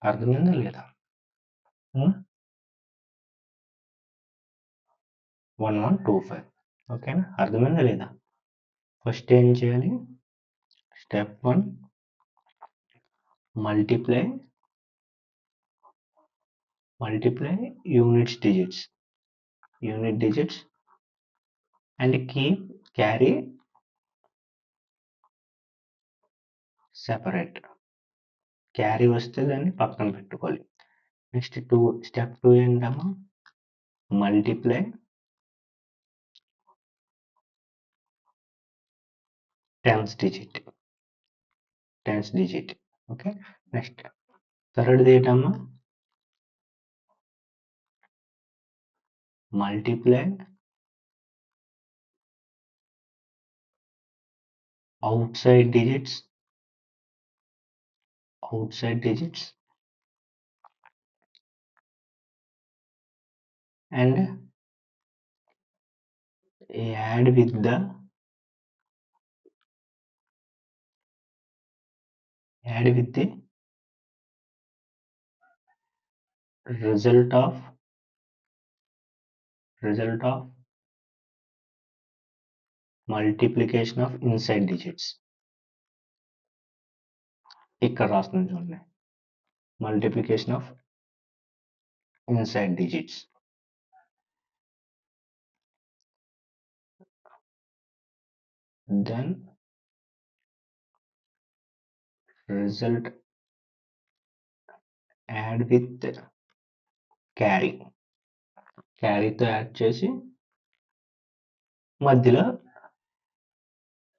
A: అర్థమైందా లేదా? 1125 ఓకేనా? అర్థమైందా లేదా? ఫస్ట్ ఏం చేయాలి? Step 1 multiply unit digits and keep carry separate. Carry వస్తే దాన్ని పక్కన పెట్టుకోవాలి. నెక్స్ట్ స్టెప్ 2 ఏంటమ్మా multiply tense digit okay. Next third ఏంటమ్మా multiply outside digits and add with the result of multiplication of inside digits. ఇక్కడ రాస్తుంది చూడండి multiplication of inside digits. Then result add with క్యారీతో యాడ్ చేసి మధ్యలో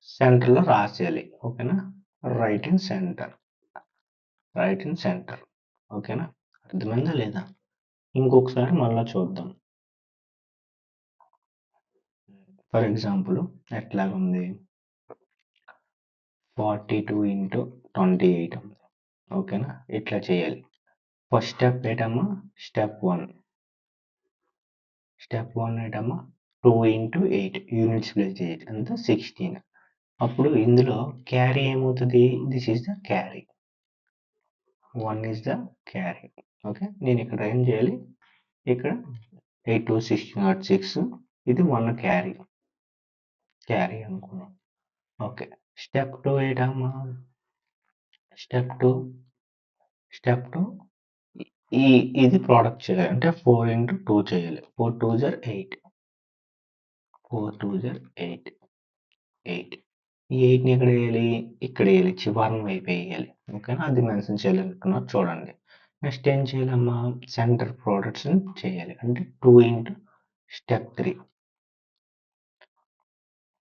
A: సెంటర్లో రాసేయాలి. ఓకేనా? రైట్ ఇన్ సెంటర్ ఓకేనా? అర్థమైందా లేదా? ఇంకొకసారి మళ్ళా చూద్దాం. ఫర్ ఎగ్జాంపుల్ ఎట్లాగుంది 42 ఇంటూ 28 ఉంది. ఓకేనా? ఇట్లా చేయాలి. ఫస్ట్ స్టెప్ ఏంటమ్మా స్టెప్ 1 ఏంటమ్మా 2 ఇంటూ 8 యూనిట్స్ ప్లేస్ చేయొచ్చు అంత 16. అప్పుడు ఇందులో క్యారీ ఏమవుతుంది this is the carry 1 is the carry. Okay నేను ఇక్కడ ఏం చేయాలి ఇక్కడ 8 2 16 6 ఇది 1 క్యారీ అనుకున్నాం. ఓకే స్టెప్ 2 ఏంటమ్మా స్టెప్ 2 ఇది ప్రోడక్ట్ చేయాలి అంటే 4 ఇంటూ 2 చేయాలి 4 2 జర్ 8 8 ఈ 8ని ఎక్కడ వేయాలి ఇక్కడ వేయాలి చివరన వైపు వేయాలి. ఓకేనా? అది మెన్షన్ చేయాలనుకున్నారు చూడండి. నెక్స్ట్ ఏం చేయాలమ్మా సెంటర్ ప్రోడక్ట్స్ చేయాలి అంటే 2 ఇంటూ స్టెప్ 3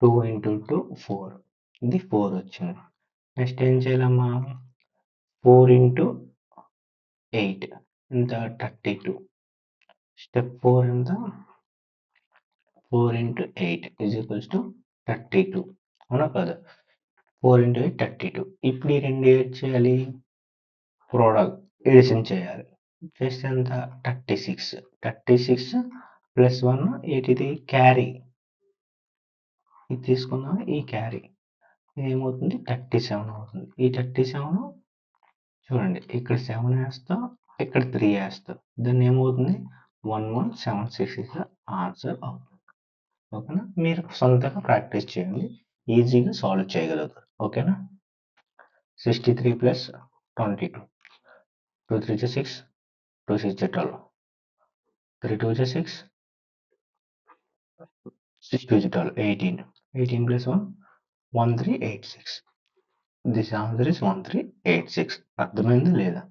A: 2 ఇంటూ 2 4 ఇది 4 వచ్చింది. నెక్స్ట్ ఏం చేయాలమ్మా 4 ఇంటూ 8 ఎంత 32 స్టెప్ 4 ఎంత 4 ఇంటూ 8 ఈజ్ ఈక్వల్స్ టు 32 అవునా కదా? 4 ఇంటూ 8 32. ఇప్పుడు ఈ రెండు ఏడ్ చేయాలి ప్రోడక్ట్ ఎడిషన్ చేయాలి. చేస్తే ఎంత 36 ప్లస్ 1 ఏంటిది క్యారీ, ఇది తీసుకుందాం, ఈ క్యారీ ఇది ఏమవుతుంది 37 అవుతుంది. ఈ 37 చూడండి ఇక్కడ 7 వేస్తాం, ఇక్కడ 3 వేస్తాం, దాన్ని ఏమవుతుంది 1176 ఇస్ ద ఆన్సర్ అవుతుంది. ఓకేనా, మీరు సొంతంగా ప్రాక్టీస్ చేయండి, ఈజీగా సాల్వ్ చేయగలుగుతారు. ఓకేనా, 63 plus 22, 2 3 6, 2 6 12, 3 2 6, 6 2 12, 18, 18 plus 1, 1386. This answer is 1386. అర్థమైందా లేదా?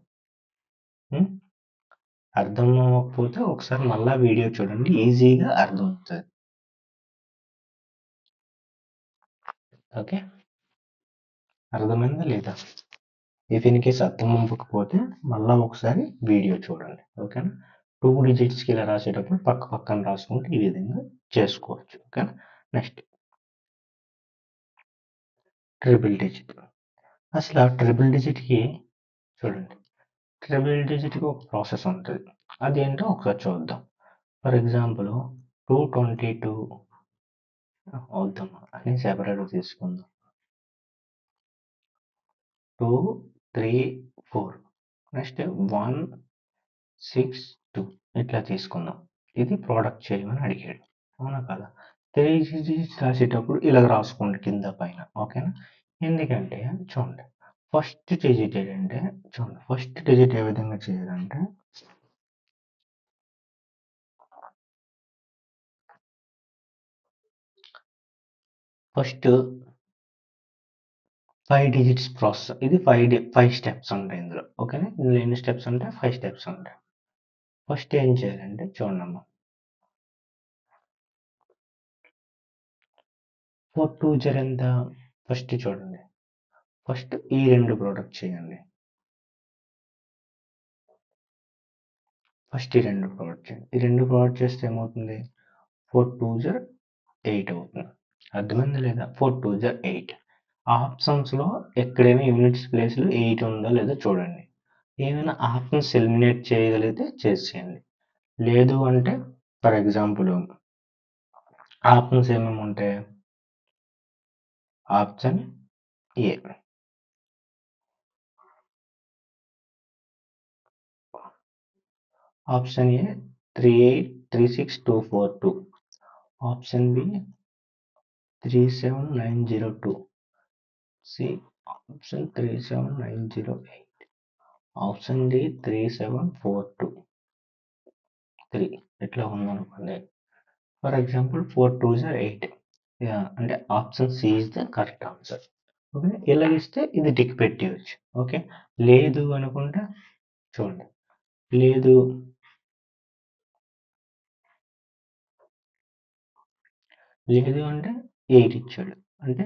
A: అర్థం అవ్వకపోతే ఒకసారి మళ్ళా వీడియో చూడండి, ఈజీగా అర్థమవుతుంది. ఓకే, అర్థమైందా లేదా? ఇఫ్ ఇన్ కేస్ అర్థం అవ్వకపోతే మళ్ళా ఒకసారి వీడియో చూడండి. ఓకేనా, 2 డిజిట్స్కి ఇలా రాసేటప్పుడు పక్క పక్కన రాసుకుంటే ఈ విధంగా చేసుకోవచ్చు. ఓకేనా, నెక్స్ట్ ట్రిపుల్ డిజిట్. అసలు ఆ ట్రిపుల్ డిజిట్కి చూడండి, ట్రిపుల్ డిజిట్కి ఒక ప్రాసెస్ ఉంటుంది, అదేంటో ఒకసారి చూద్దాం. ఫర్ ఎగ్జాంపుల్ 222 అవుతాం అని సెపరేట్ తీసుకుందాం. 2 3 4 నెక్స్ట్ 1 6 2 ఇట్లా తీసుకుందాం. ఇది ప్రోడక్ట్ చేయమని అడిగాడు, అవునా కదా? 3 డిజిట్స్ రాసేటప్పుడు ఇలా రాసుకోండి కింద పైన. ఓకేనా, ఎందుకంటే చూడండి, ఫస్ట్ డిజిట్ ఏంటంటే, చూడండి ఫస్ట్ డిజిట్ ఏ విధంగా చేయాలంటే, ఫస్ట్ 5 డిజిట్స్ ప్రాసెస్. ఇది 5 స్టెప్స్ ఉంటాయి ఇందులో. ఓకేనా, ఇందులో ఎన్ని స్టెప్స్ ఉంటాయి? 5 స్టెప్స్ ఉంటాయి. ఫస్ట్ ఏం చేయాలంటే చూడమ్మా, 4 2 జర్ ఎంత? ఫస్ట్ చూడండి, ఫస్ట్ ఈ రెండు ప్రోడక్ట్ చేయండి. ఫస్ట్ ఈ రెండు ప్రోడక్ట్ చేయండి. ఈ రెండు ప్రోడక్ట్ చేస్తే ఏమవుతుంది? 4 2 జర్ 8 అవుతుంది. అర్థమైందా లేదా? 4 2 జర్ 8. ఆప్షన్స్లో ఎక్కడైనా యూనిట్స్ ప్లేస్లో 8 ఉందో లేదో చూడండి. ఏమైనా ఆప్షన్స్ ఎలిమినేట్ చేయగలిగితే చేసేయండి, లేదు అంటే ఫర్ ఎగ్జాంపుల్ ఆప్షన్స్ ఏమేమి ఉంటాయి? Option A, option A 3836242, option B 37902, C option 37908, option D 37423. ఇట్లా ఉందనుకోండి. ఫర్ ఎగ్జాంపుల్ 4 2 8, అంటే option C is the correct answer. Okay, ఇలా ఇస్తే ఇది టిక్ పెట్టవచ్చు. ఓకే, లేదు అనుకుంటే చూడండి, లేదు లేదు అంటే 8 ఇచ్చాడు అంటే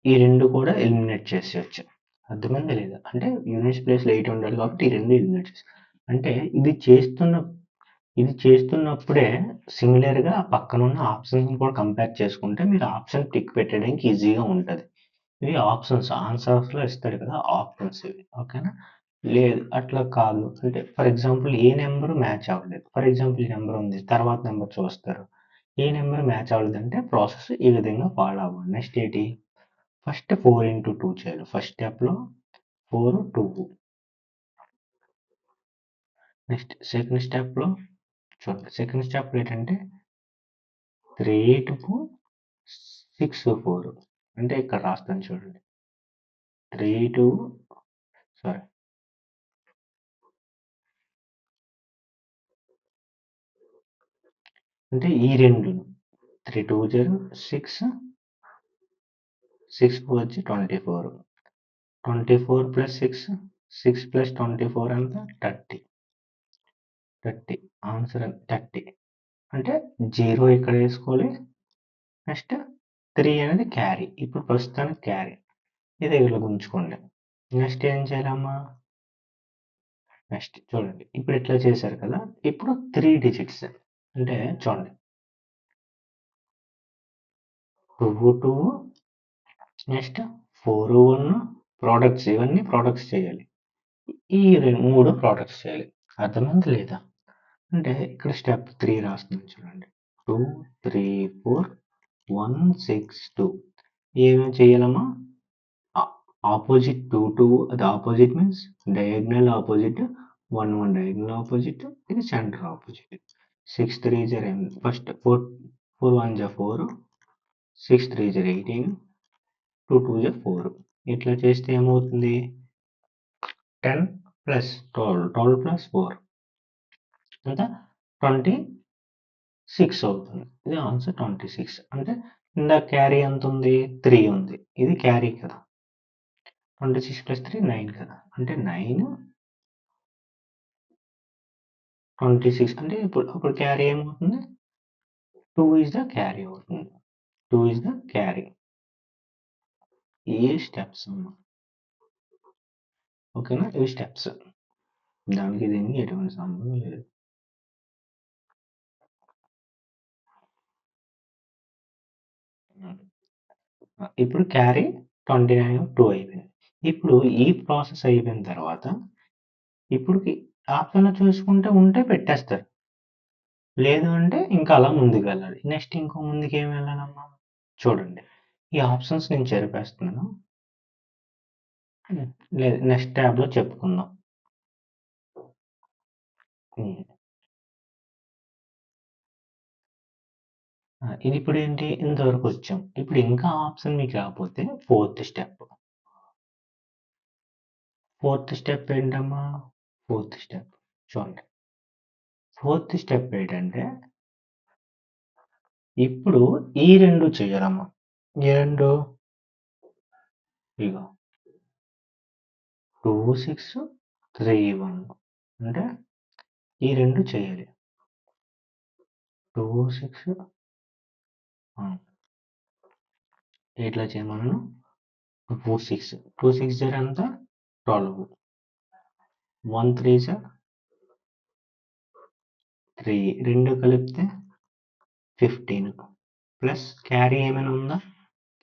A: ఈ రెండు కూడా ఎలిమినేట్ చేసేయచ్చు. అర్థమైందా లేదా? అంటే యూనిట్స్ ప్లేస్లో 8 ఉండాలి కాబట్టి ఈ రెండు ఎలిమినేట్ చేసి, అంటే ఇది చేస్తున్నప్పుడే సిమిలర్గా పక్కనున్న ఆప్షన్ కూడా కంపేర్ చేసుకుంటే మీరు ఆప్షన్ టిక్ పెట్టడానికి ఈజీగా ఉంటుంది. ఇవి ఆప్షన్స్, ఆన్సర్స్లో ఇస్తాడు కదా ఆప్షన్స్ ఇవి. ఓకేనా, లేదు అట్లా కాదు అంటే for example A number match అవ్వలేదు, ఫర్ ఎగ్జాంపుల్ ఈ నెంబర్ ఉంది, తర్వాత నెంబర్ చూస్తారు, ఏ నెంబర్ మ్యాచ్ అవ్వలేదు అంటే ప్రాసెస్ ఈ విధంగా ఫాలో అవ్వండి. నెక్స్ట్ ఏంటి, ఫస్ట్ 4 into 2 చేయాలి. ఫస్ట్ స్టెప్లో 4 2. నెక్స్ట్ సెకండ్ స్టెప్లో చూడండి, సెకండ్ స్టెప్లో ఏంటంటే 3 2 6 4, అంటే ఇక్కడ రాస్తాను చూడండి, 3 2 సారీ అంటే ఈ రెండు 3 2 0 6 6 4 24, 24 ప్లస్ 6 6 ప్లస్ 24 ఎంత 30, ఆన్సర్ 30. అంటే 0 ఇక్కడ వేసుకోవాలి, నెక్స్ట్ 3 అనేది క్యారీ, ఇప్పుడు ప్రస్తుతానికి క్యారీ ఇది ఇలా ఉంచుకోండి. నెక్స్ట్ ఏం చేయాలమ్మా, నెక్స్ట్ చూడండి ఇప్పుడు ఇట్లా చేశారు కదా, ఇప్పుడు 3 డిజిట్స్ అంటే చూడండి 2 2 నెక్స్ట్ 4 1 ప్రోడక్ట్స్, ఇవన్నీ ప్రోడక్ట్స్ చేయాలి, ఈ మూడు ప్రోడక్ట్స్ చేయాలి. అర్థమైంది లేదా? అంటే ఇక్కడ స్టెప్ 3 రాస్తున్నాను చూడండి. 2, 3, 4, 1, 6, 2 ఏమేమి చేయాలమ్మా? ఆపోజిట్ 2, 2 అది opposite means diagonal opposite, 1, 1 diagonal opposite, ఇది సెంటర్ ఆపోజిట్. 6, 3 జర్ ఫస్ట్ 4, 4 1 జర్ 4, 6 3 జర్ 18, 2 2 జర్ 4. ఇట్లా చేస్తే ఏమవుతుంది? 10 ప్లస్ 12, 12 ప్లస్ 4 ఎంత? 26 అవుతుంది. ఇది ఆన్సర్ 26. అంటే ఇందాక క్యారీ ఎంత ఉంది? 3 ఉంది. ఇది క్యారీ కదా. 26 ప్లస్ 3 9 కదా. అంటే 9 26 అంటే ఇప్పుడు క్యారీ ఏమవుతుంది? 2 ఈజ్ ద క్యారీ అవుతుంది. 2 ఈజ్ ద క్యారీ. ఈ స్టెప్స్ అమ్మా. ఓకేనా? ఇవి స్టెప్స్. దానికి దీనికి ఎటువంటి సంబంధం లేదు. ఇప్పుడు క్యారీ 29 2 అయిపోయింది. ఇప్పుడు ఈ ప్రాసెస్ అయిపోయిన తర్వాత ఇప్పుడు ఆప్షన్లో చూసుకుంటే ఉంటే పెట్టేస్తారు. లేదు అంటే ఇంకా అలా ముందుకు వెళ్ళాలి. నెక్స్ట్ ఇంకో ముందుకు ఏమి వెళ్ళాలమ్మా? చూడండి, ఈ ఆప్షన్స్ నేను చెరిపేస్తున్నాను. లేదు, నెక్స్ట్ ట్యాబ్లో చెప్పుకుందాం. ఇది ఇప్పుడు ఏంటి? ఇంతవరకు వచ్చాం. ఇప్పుడు ఇంకా ఆప్షన్ మీకు రాకపోతే ఫోర్త్ స్టెప్. ఫోర్త్ స్టెప్ ఏంటమ్మా? ఫోర్త్ స్టెప్ చూడండి. ఫోర్త్ స్టెప్ ఏంటంటే ఇప్పుడు ఈ రెండు చేయాలమ్మా. ఈ రెండు ఇగో 2 6 3 1 అంటే ఈ రెండు చేయాలి. 2 6 ఎట్లా చేయమన్నాను? 2 6 2 6 జర్ ఎంత? 12. 1 3 జర్ 3 రెండు కలిపితే 15 ప్లస్ క్యారీ ఏమైనా ఉందా?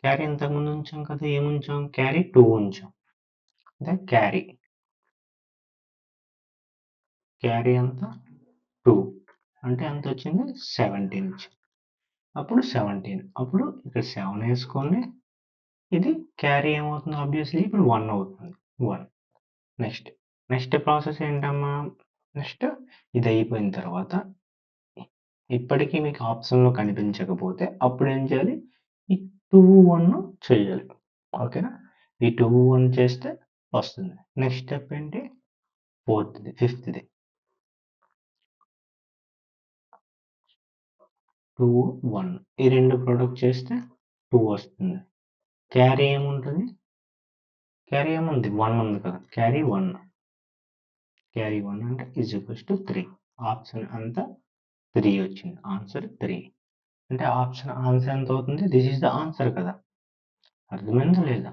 A: క్యారీ ఇంతకుముందు ఉంచాం కదా. ఏముంచాం? క్యారీ 2 ఉంచాం. అంటే క్యారీ ఎంత? 2 అంటే ఎంత వచ్చింది? 17 వచ్చింది. అప్పుడు 17 అప్పుడు ఇక్కడ 7 వేసుకోండి. ఇది క్యారీ ఏమవుతుంది? ఆబ్వియస్లీ ఇప్పుడు 1 అవుతుంది. 1 నెక్స్ట్ ప్రాసెస్ ఏంటమ్మా? నెక్స్ట్ ఇది అయిపోయిన తర్వాత ఇప్పటికీ మీకు ఆప్షన్లో కనిపించకపోతే అప్పుడు ఏం చేయాలి? ఈ 2 1 చేయాలి. ఓకేనా? ఈ 2 1 చేస్తే వస్తుంది. నెక్స్ట్ స్టెప్ ఏంటి? ఫిఫ్త్ది 2 1 ఈ రెండు ప్రొడక్ట్ చేస్తే 2 వస్తుంది. క్యారీ ఏముంటుంది? క్యారీ ఏముంది? 1 ఉంది కదా. క్యారీ 1 అంటే ఈజ్ ఈక్వల్స్ టు 3. ఆప్షన్ అంతా 3 వచ్చింది. ఆన్సర్ 3 అంటే ఆన్సర్ ఎంత అవుతుంది? దిస్ ఈజ్ ద ఆన్సర్ కదా. అర్థమైందా లేదా?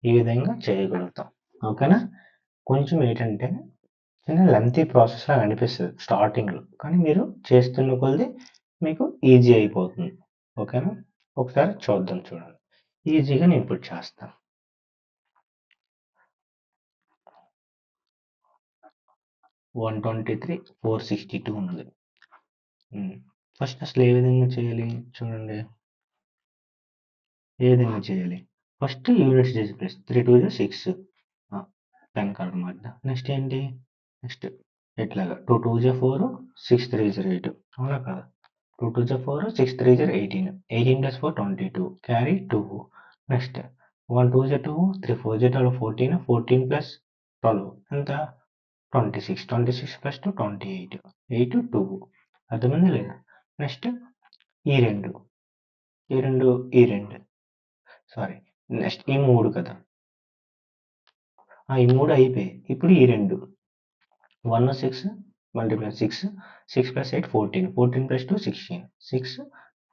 A: ఈ విధంగా చేయగలుగుతాం. ఓకేనా? కొంచెం ఏంటంటే చిన్న లెంతీ ప్రాసెస్ లాగా అనిపిస్తుంది స్టార్టింగ్లో, కానీ మీరు చేస్తున్న కొద్దీ మీకు ఈజీ అయిపోతుంది. ఓకేనా? ఒకసారి చూద్దాం. చూడండి, ఈజీగా నేను ఇప్పుడు చేస్తాను. 123 462 ఉన్నది. ఫస్ట్ అసలు ఏ విధంగా చేయాలి? చూడండి, ఏ విధంగా చేయాలి? First units digit 3 2 6 pen card మాట. నెక్స్ట్ ఏంటి? నెక్స్ట్ ఎట్లాగా 2 2 4 6 3 8 అవునా కదా. 2 2 4 6 3 18 18 plus 4 22 క్యారీ 2. నెక్స్ట్ 1 2 2 3 4 12 14 14 plus 12 ఎంత? 26 26 plus 2 28 8 2. అర్థమైందా లేదా? నెక్స్ట్ ఈ రెండు సారీ, నెక్స్ట్ ఈ మూడు కదా. ఈ మూడు అయిపోయాయి. ఇప్పుడు ఈ రెండు 1 6 మల్టిప్లై 6 ప్లస్ 8 14 14 ప్లస్ 2 16 6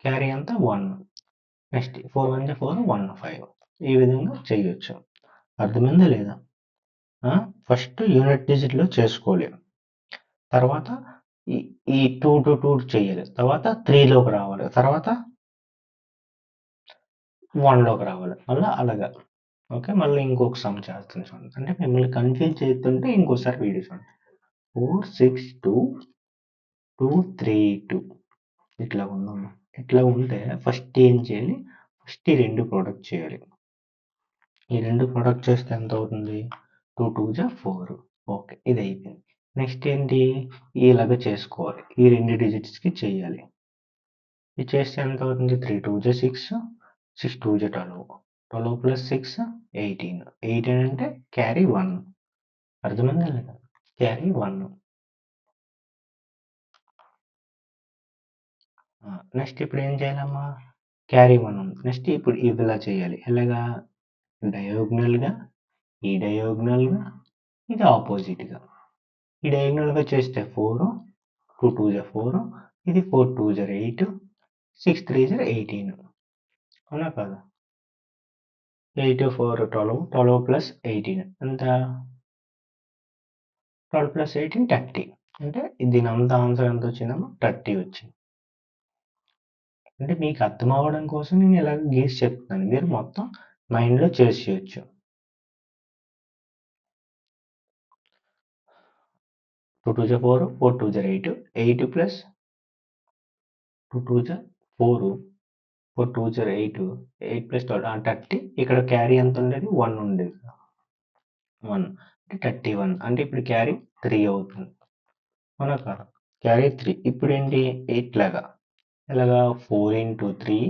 A: క్యారీ అంతా 1. నెక్స్ట్ 4 1 4 1 5 ఈ విధంగా చేయొచ్చు. అర్థమైందా లేదా? ఫస్ట్ యూనిట్ డిజిట్లో చేసుకోవాలి. తర్వాత ఈ 2 to 2 చేయాలి. తర్వాత 3లోకి రావాలి. తర్వాత 1లోకి రావాలి. మళ్ళీ అలాగా. ఓకే, మళ్ళీ ఇంకొక సమ్ చేస్తాను చూడండి. అంటే మిమ్మల్ని కన్ఫ్యూజ్ చేస్తుంటే ఇంకోసారి వీడియో చూడండి. 4 6 2 2 3 2 ఇట్లా ఉందమ్మా. ఇట్లా ఉంటే ఫస్ట్ ఏం చేయాలి? ఫస్ట్ ఈ రెండు ప్రొడక్ట్ చేయాలి. ఈ రెండు ప్రొడక్ట్ చేస్తే ఎంత అవుతుంది? 2 2 జా 4. ఓకే, ఇది అయిపోయింది. నెక్స్ట్ ఏంటి? ఇలాగ చేసుకోవాలి. ఈ రెండు డిజిట్స్కి చేయాలి. ఇది చేస్తే ఎంత అవుతుంది? 3 2 జా 6, 6 2 జా 12, 12 ప్లస్ 6 18. 18 అంటే క్యారీ 1. అర్థమైందా లేదా? క్యారీ 1. నెక్స్ట్ ఇప్పుడు ఏం చేయాలమ్మా? క్యారీ 1 ఉంది. నెక్స్ట్ ఇప్పుడు ఇది ఇలా చేయాలి. ఎలాగా? డయాగ్నల్గా, ఈ డయాగ్నల్గా, ఇది ఆపోజిట్గా. ఈ డయాగ్నల్గా చేస్తే 4, 2 2 జా 4, ఇది 4 2 జా 8, 6 3 జా 18. అవునా కదా? 8 4 12, 12 ప్లస్ 18 ఎంత? 12 ప్లస్ 18 30. అంటే దీని అంత ఆన్సర్ ఎంత వచ్చిందమ్మా? 30 వచ్చింది. అంటే మీకు అర్థం అవ్వడం కోసం నేను ఇలా గీసి చెప్తున్నాను. మీరు మొత్తం మైండ్లో చేసేయచ్చు. 2 2 జా 4, 4 2 జా 8, 8 ప్లస్ 2 2 జా 4, 4 2 జా 8, 8 ప్లస్ 12 30. ఇక్కడ క్యారీ ఎంత ఉండేది? 1 ఉండేది. 1 అంటే 31. అంటే ఇప్పుడు క్యారీ 3 అవుతుంది. అవునా కాదా? క్యారీ 3. ఇప్పుడు ఏంటి? ఇట్లాగా ఎలాగా? 4 ఇంటూ 3,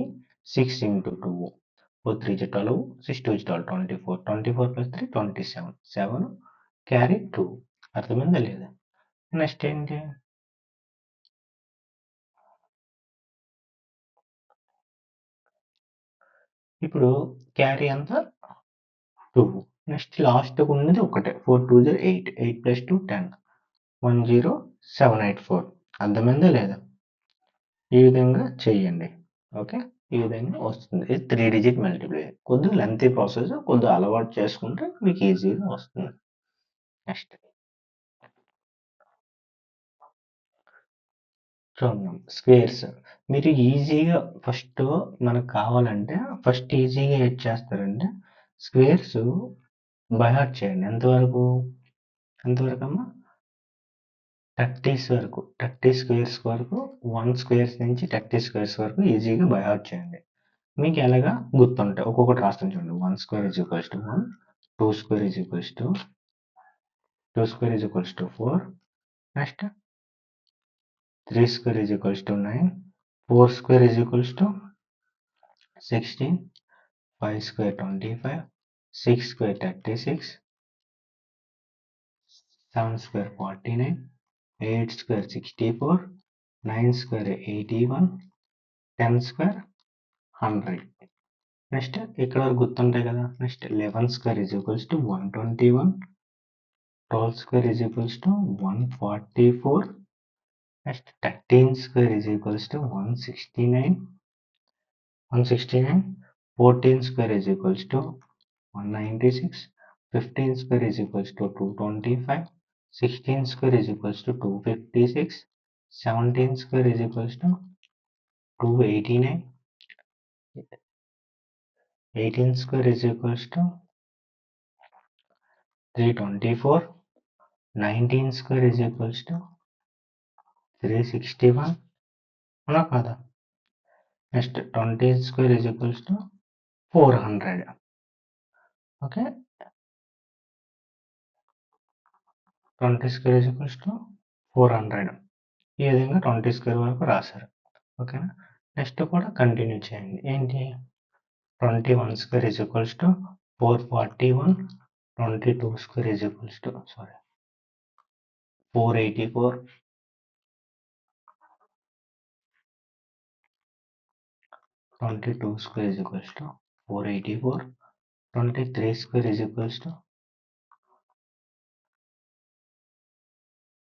A: 6 ఇంటూ 2, 4 3 జా 12, 6 2 జా 12, 24, 24 ప్లస్ 3 27, 7 క్యారీ 2. అర్థమైందా లేదా? నెక్స్ట్ ఏంటి? ఇప్పుడు క్యారీ ఎంత? 2. నెక్స్ట్ లాస్ట్ ఉన్నది ఒకటే. 4 2 జా 8, 8 ప్లస్ 2 10, 10784. అర్థమైందా లేదా? ఈ విధంగా చెయ్యండి. ఓకే, ఈ విధంగా వస్తుంది. ఇది 3 డిజిట్ మల్టిప్లై. కొద్దిగా లెంతీ ప్రాసెస్, కొద్దిగా అలవాటు చేసుకుంటే మీకు ఈజీగా వస్తుంది. నెక్స్ట్ చూద్దాం. స్క్వేర్స్. మీరు ఈజీగా ఫస్ట్ మనకు కావాలంటే ఫస్ట్ ఈజీగా ఏది చేస్తారంటే స్క్వేర్స్ బై హార్ట్ చేయండి. ఎంతవరకు? ఎంతవరకు అమ్మా? 30s వరకు. 30 స్క్వేర్స్ వరకు, 1 స్క్వేర్స్ నుంచి 30 స్క్వేర్స్ వరకు ఈజీగా బై హార్ట్ చేయండి. మీకు ఎలాగా గుర్తుంటాయి. ఒక్కొక్కటి రాస్తాను చూడండి. 1 square is equals to 1, 2 square is equals to 2 square is equals to 4. Next 3 square is equals to 9, 4 square is equals to 16, 5 square 25, 6 square 36, 7 square 49, 8 square 64, 9 square 81, 10 square 100. Next ఇక్కడ వరకు గుర్తుంటాయి కదా. Next 11 square is equals to 121, 12 square is equals to 144, next 13 square is equals to 169, 14 square is equals to 196, 15 square is equals to 225, 16 square is equals to 256, 17 square is equals to 289, 18 square is equals to 324, 19 square is equals to 361. అవునా కాదా? Next 20 square is equals to 400. Okay, 20 square is equals to 400. ఈ విధంగా 20 square వరకు రాశారు. ఓకేనా? Next కూడా continue చేయండి. ఏంటి? 21 square is equals to 441, 22 square is equals to 484, 22 square is equals to 484, 23 square is equals to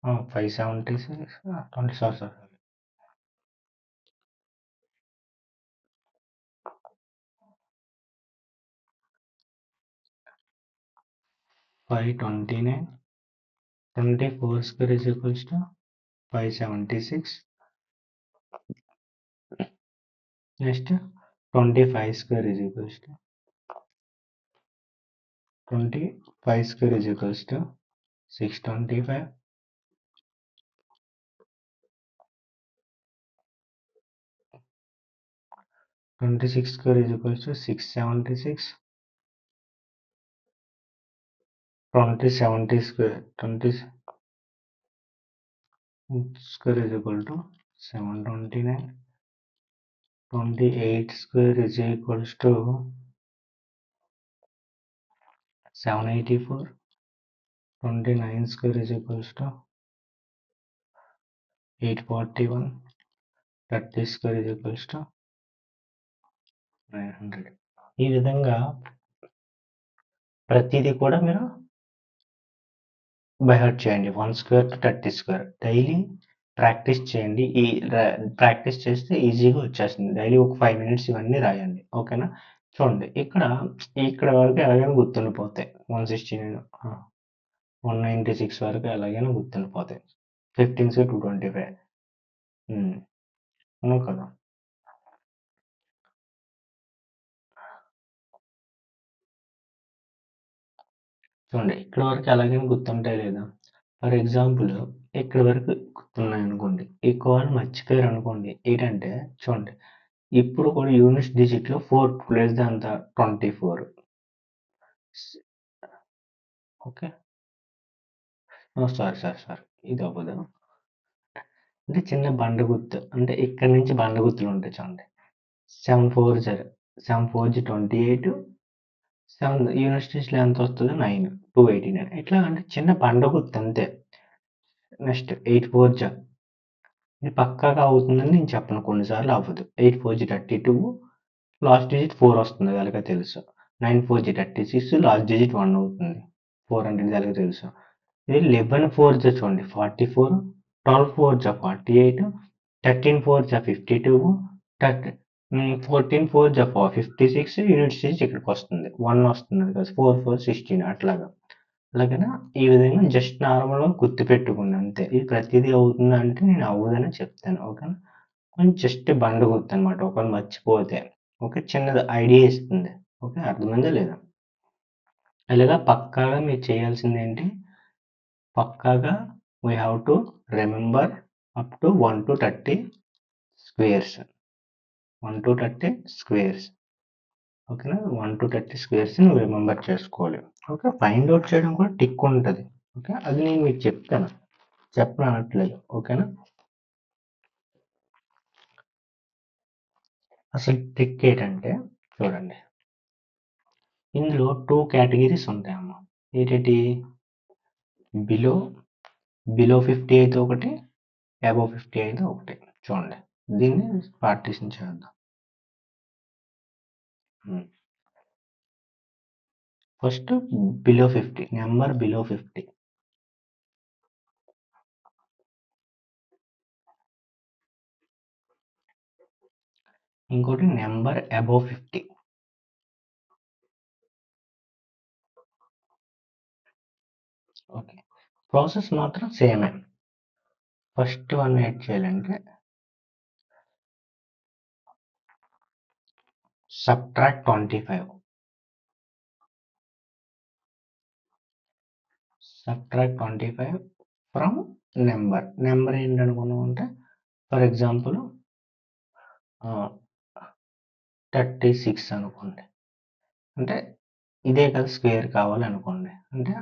A: 576, 20 sorry 529, 24 square is equals to 576. Next 25 square is equals to 25 square is equals to 625, 26 square is equals to 676. 2070 square 20 square is equal to 729. 28 square is equals to 784. 29 square is equals to 841. 30 square is equals to 900. ఈ విధంగా ప్రతిదీ కూడా మీరు by heart చేయండి. 1 square to 30 square daily practice చేయండి. Practice చేస్తే ఈజీగా వచ్చేస్తుంది. డైలీ ఒక 5 మినిట్స్ ఇవన్నీ రాయండి. ఓకేనా? చూడండి ఇక్కడ వరకు ఎలాగైనా గుర్తుండిపోతాయి. 169 196 వరకు ఎలాగైనా గుర్తుండిపోతాయి. 15 టు 225 అవును కదా? చూడండి ఇక్కడ వరకు ఎలాగైనా గుర్తుంటాయి లేదా? ఫర్ ఎగ్జాంపుల్ ఇక్కడ వరకు గుర్తున్నాయి అనుకోండి. ఈ కాల్ మర్చిపోయారు అనుకోండి. ఏంటంటే చూడండి ఇప్పుడు కూడా యూనిట్స్ డిజిట్లో 4 ప్లేస్ అంతా 24. ఓకే, సారీ ఇది అవ్వదు. అంటే చిన్న బండ గుర్తు అంటే ఇక్కడ నుంచి బండ గుర్తులు ఉంటాయి చూడండి. 7 4 7 యూనిట్ డిజిట్లో ఎంత వస్తుంది? 9 289. ఎట్లా అంటే చిన్న బండ గుర్తు అంతే. నెక్స్ట్ 8 4 ఇది పక్కాగా అవుతుందని నేను చెప్పను, కొన్నిసార్లు అవ్వదు. 8 4 32, లాస్ట్ డిజిట్ 4 వస్తుంది, అది ఎలాగో తెలుసు. 9 4 36, లాస్ట్ డిజిట్ 1 అవుతుంది, 400, ఇది ఎలాగో తెలుసు. ఇది 11 4 చూడండి 44, 12 4 48, 13 4 52, 14 4 56, యూనిట్ డిజిట్ ఇక్కడికి వస్తుంది, 1 వస్తుంది కదా, 4 4 16 అట్లాగా. అలాగనా ఈ విధంగా జస్ట్ నార్మల్గా గుర్తుపెట్టుకోండి అంతే. ఇది ప్రతిదీ అవుతుందంటే నేను అవ్వదని చెప్తాను. ఓకేనా? కొంచెం జస్ట్ బండ గుర్తు అనమాట. ఒకవేళ మర్చిపోతే ఓకే, చిన్నది ఐడియా ఇస్తుంది. ఓకే, అర్థమైందా లేదా? అలాగా పక్కాగా మీరు చేయాల్సింది ఏంటి? పక్కాగా we have to remember up to 1 to 30 squares. 1 to 30 squares. ఓకేనా? 1 to 30 స్క్వేర్స్ నువ్వు రిమెంబర్ చేసుకోవాలి. ఓకే, ఫైండ్ అవుట్ చేయడం కూడా టిక్ ఉంటుంది. ఓకే, అది నేను మీకు చెప్తాను, చెప్పనట్లేదు. ఓకేనా? అసలు ట్రిక్ ఏంటంటే చూడండి, ఇందులో 2 కేటగిరీస్ ఉంటాయమ్మా. ఏంటి? బిలో 50 అయితే ఒకటి, అబోవ్ 50 అయితే ఒకటి. చూడండి దీన్ని పార్టీషన్ చేద్దాం. First below 50, number below 50. ఇంకోటి నెంబర్ అబోవ్ 50. ఓకే, ప్రాసెస్ మాత్రం సేమే. ఫస్ట్ వన్ ఏం చేయాలంటే subtract 25. Subtract 25 from number. Number ఏంటనుకున్నాం అంటే ఫర్ ఎగ్జాంపుల్ 36 అనుకోండి. అంటే ఇదే కదా స్క్వేర్ కావాలనుకోండి. అంటే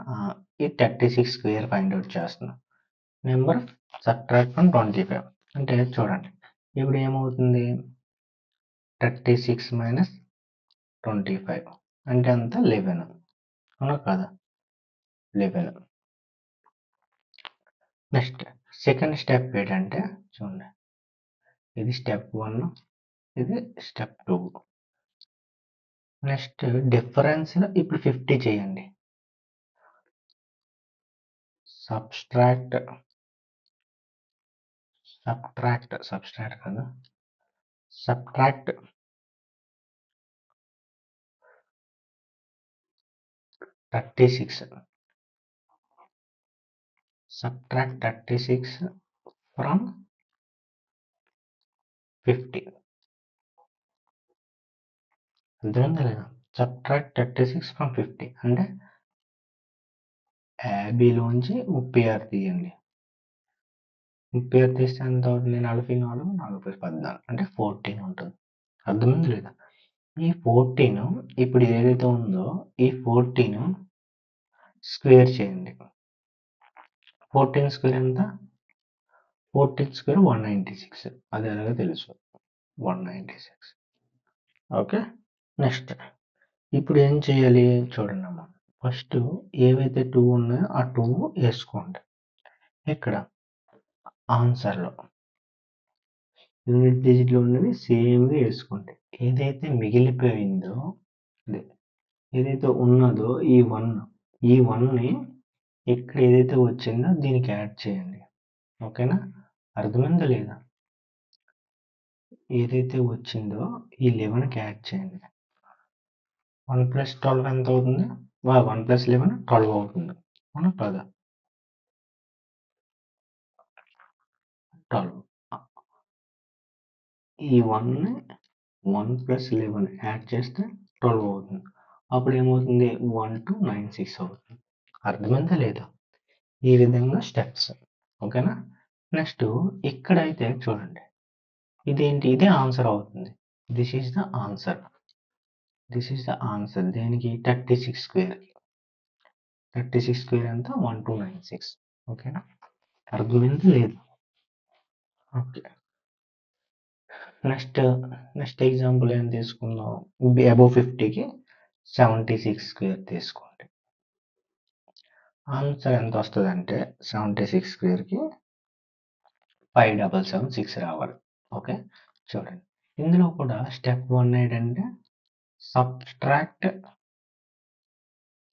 A: ఈ 36 స్క్వేర్ ఫైండ్ అవుట్ చేస్తున్నాం. నెంబర్ సబ్ట్రాక్ట్ ఫ్రమ్ 25 అంటే చూడండి ఇప్పుడు ఏమవుతుంది? 36 మైనస్ 25 అంటే అంత 11. అవునా కదా? 11. నెక్స్ట్ సెకండ్ స్టెప్ ఏంటంటే చూడండి, ఇది స్టెప్ 1, ఇది స్టెప్ 2. నెక్స్ట్ డిఫరెన్స్ ఇప్పుడు 50 చేయండి. సబ్ట్రాక్ట్ కదా, సబ్ట్రాక్ట్ 36. Subtract 36 from 50. అర్థమైందా లేదా? Subtract 36 from 50 అంటే 50లోంచి 36 తీయండి. 36 తీస్తే ఎంత అవుతుంది? 44, 4 + 14 అంటే 14 ఉంటుంది. అర్థమైంది లేదా? ఈ 14 ఇప్పుడు ఏదైతే ఉందో ఈ 14 స్క్వేర్ చేయండి. 14 స్క్వేర్ ఎంత? 14 స్క్వేర్ 196. అది ఎలాగో తెలుసు, 196. ఓకే, నెక్స్ట్ ఇప్పుడు ఏం చేయాలి చూడండి అమ్మా. ఫస్ట్ ఏవైతే 2 ఉన్నాయో ఆ 2 వేసుకోండి. ఇక్కడ ఆన్సర్లో యూనిట్ డిజిట్లో ఉన్నవి సేమ్గా వేసుకోండి. ఏదైతే మిగిలిపోయిందో అదే ఏదైతే ఉన్నదో ఈ 1ని ఇక్కడ ఏదైతే వచ్చిందో దీనికి యాడ్ చేయండి. ఓకేనా, అర్థమైందా లేదా? ఏదైతే వచ్చిందో ఈ 11కి యాడ్ చేయండి. 1 + 12 ఎంత అవుతుంది? 1 + 11 12 అవుతుంది, అవునా కాదా? 12. ఈ 1ని 1 + 11 యాడ్ చేస్తే 12 అవుతుంది. అప్పుడు ఏమవుతుంది? 1296 అవుతుంది. అర్థమైందా లేదా? ఈ విధంగా స్టెప్స్. ఓకేనా, నెక్స్ట్ ఇక్కడైతే చూడండి, ఇదేంటి? ఇదే ఆన్సర్ అవుతుంది. This is the answer. దేనికి? 36 స్క్వేర్. 36 స్క్వేర్ ఎంత? 1296. ఓకేనా, అర్థమైందా లేదు? ఓకే, నెక్స్ట్ ఎగ్జాంపుల్ ఏం తీసుకుందాం? అబౌవ్ 50కి 76 స్క్వేర్ తీసుకోండి. ఆన్సర్ ఎంత వస్తుందంటే 76 స్క్వేర్కి 5776 రావాలి. ఓకే, చూడండి ఇందులో కూడా స్టెప్ 1 ఏంటంటే సబ్ట్రాక్ట్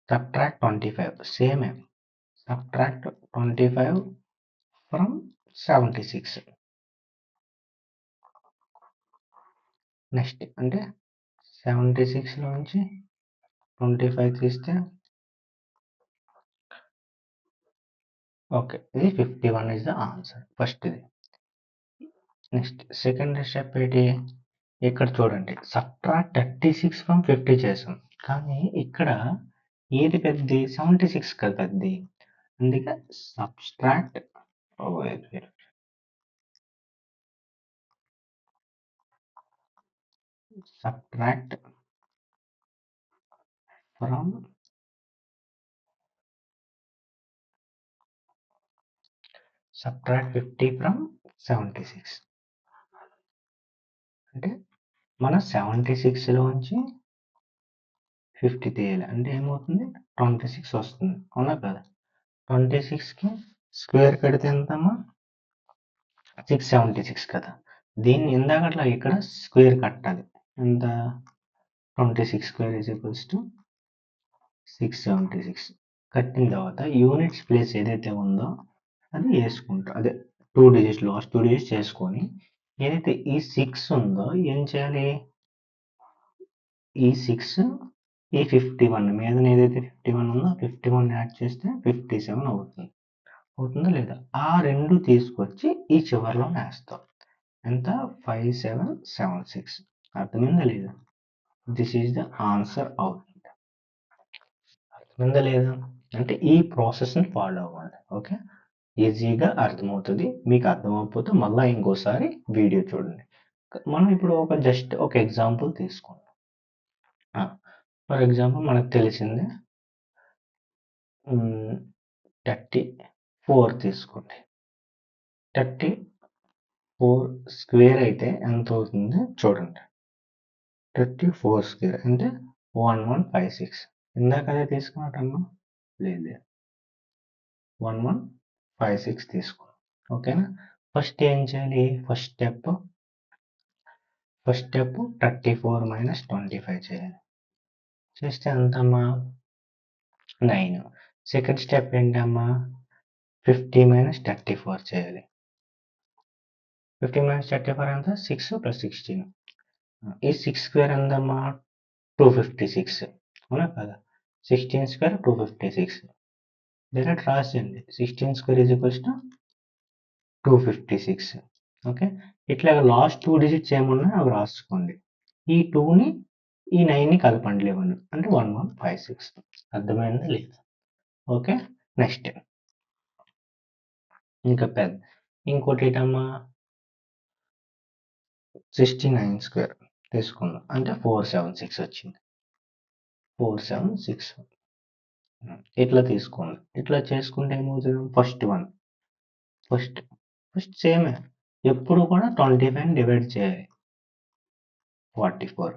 A: 25. సేమే, సబ్ట్రాక్ట్ 25 ఫ్రమ్ 76. నెక్స్ట్ అంటే 76 నుంచి 25 తీస్తే ఓకే, ఇది 51 ఇస్ ద ఆన్సర్ ఫస్ట్ది. నెక్స్ట్ సెకండ్ స్టెప్ ఏంటి? ఇక్కడ చూడండి, సబ్ట్రాక్ట్ 36 ఫ్రమ్ 50 చేసాం, కానీ ఇక్కడ ఏది పెద్దది? 76 కదా పెద్దది, అందుకే సబ్ట్రాక్ట్ సబ్ట్రాక్ట్ ఫ్రమ్ 50 ఫ్రమ్ 76. అంటే మన 76లోంచి 50 తీయాలి, అంటే ఏమవుతుంది? 26 వస్తుంది, అవునా కదా? 26కి స్క్వేర్ కడితే ఎంతమ్మా? 676 కదా. దీన్ని ఇందాకట్లా ఇక్కడ స్క్వేర్ కట్టాలి. ఎంత? 26 స్క్వేర్ ఈజ్ ఈక్వల్స్ టు 676. కట్టిన తర్వాత యూనిట్స్ ప్లేస్ ఏదైతే ఉందో అది వేసుకుంటాం. అదే 2 డిజిట్స్, లాస్ట్ 2 డిజిట్స్ చేసుకొని ఏదైతే ఈ 6 ఉందో ఏం చేయాలి? ఈ 6 ఈ 51 మీద ఏదైతే 51 ఉందో 51 యాడ్ చేస్తే 57 అవుతుంది. అవుతుందా లేదా? ఆ రెండు తీసుకొచ్చి ఈ చివరిలో వేస్తాం. ఎంత? 5776. అర్థమైందా లేదా? దిస్ ఈజ్ ద ఆన్సర్ అవుతుంది. అర్థమైందా లేదా? అంటే ఈ ప్రాసెస్ని ఫాలో అవ్వండి. ఓకే, ఈజీగా అర్థమవుతుంది. మీకు అర్థమవకపోతే మళ్ళీ ఇంకోసారి వీడియో చూడండి. మనం ఇప్పుడు జస్ట్ ఒక ఎగ్జాంపుల్ తీసుకుందాం. ఫర్ ఎగ్జాంపుల్ మనకు తెలిసిందే 34 తీసుకోండి. 34 స్క్వేర్ అయితే ఎంత అవుతుంది చూడండి. 34 స్క్వేర్ అంటే 1156. ఇందాక అదే తీసుకున్నట్టమ్మా? లేదు, 1156 తీసుకో. ఓకేనా, ఫస్ట్ ఏం చేయాలి? ఫస్ట్ స్టెప్ 34 - 25 చేయాలి. చేస్తే ఎంతమ్మా? 9. సెకండ్ స్టెప్ ఏంటమ్మా? 50 - 34 చేయాలి. 50 - 34 ఎంత? 6 + 16. ఈ 6 స్క్వేర్ ఎంతమ్మా? 256, అవునా కదా? 16 స్క్వేర్ 256. డైరెక్ట్ రాసేయండి. 16 square is equals to 256. Okay, ఇట్లా లాస్ట్ 2 డిజిట్స్ ఏమున్నాయో అవి రాసుకోండి. ఈ 2ని ఈ 9ని కలపండి, 11 అంటే 1156. అర్థమైందా లేదా? ఓకే, నెక్స్ట్ ఇంకా ఇంకోటి ఏంటమ్మా? 69 స్క్వేర్. తీసుకుందాం. అంటే 476 వచ్చింది. 4761 ఇట్లా తీసుకోండి. ఇట్లా చేసుకుంటే ఏమవుతుంది? ఫస్ట్ ఫస్ట్ సేమే. ఎప్పుడు కూడా 25 డివైడ్ చేయాలి. 44.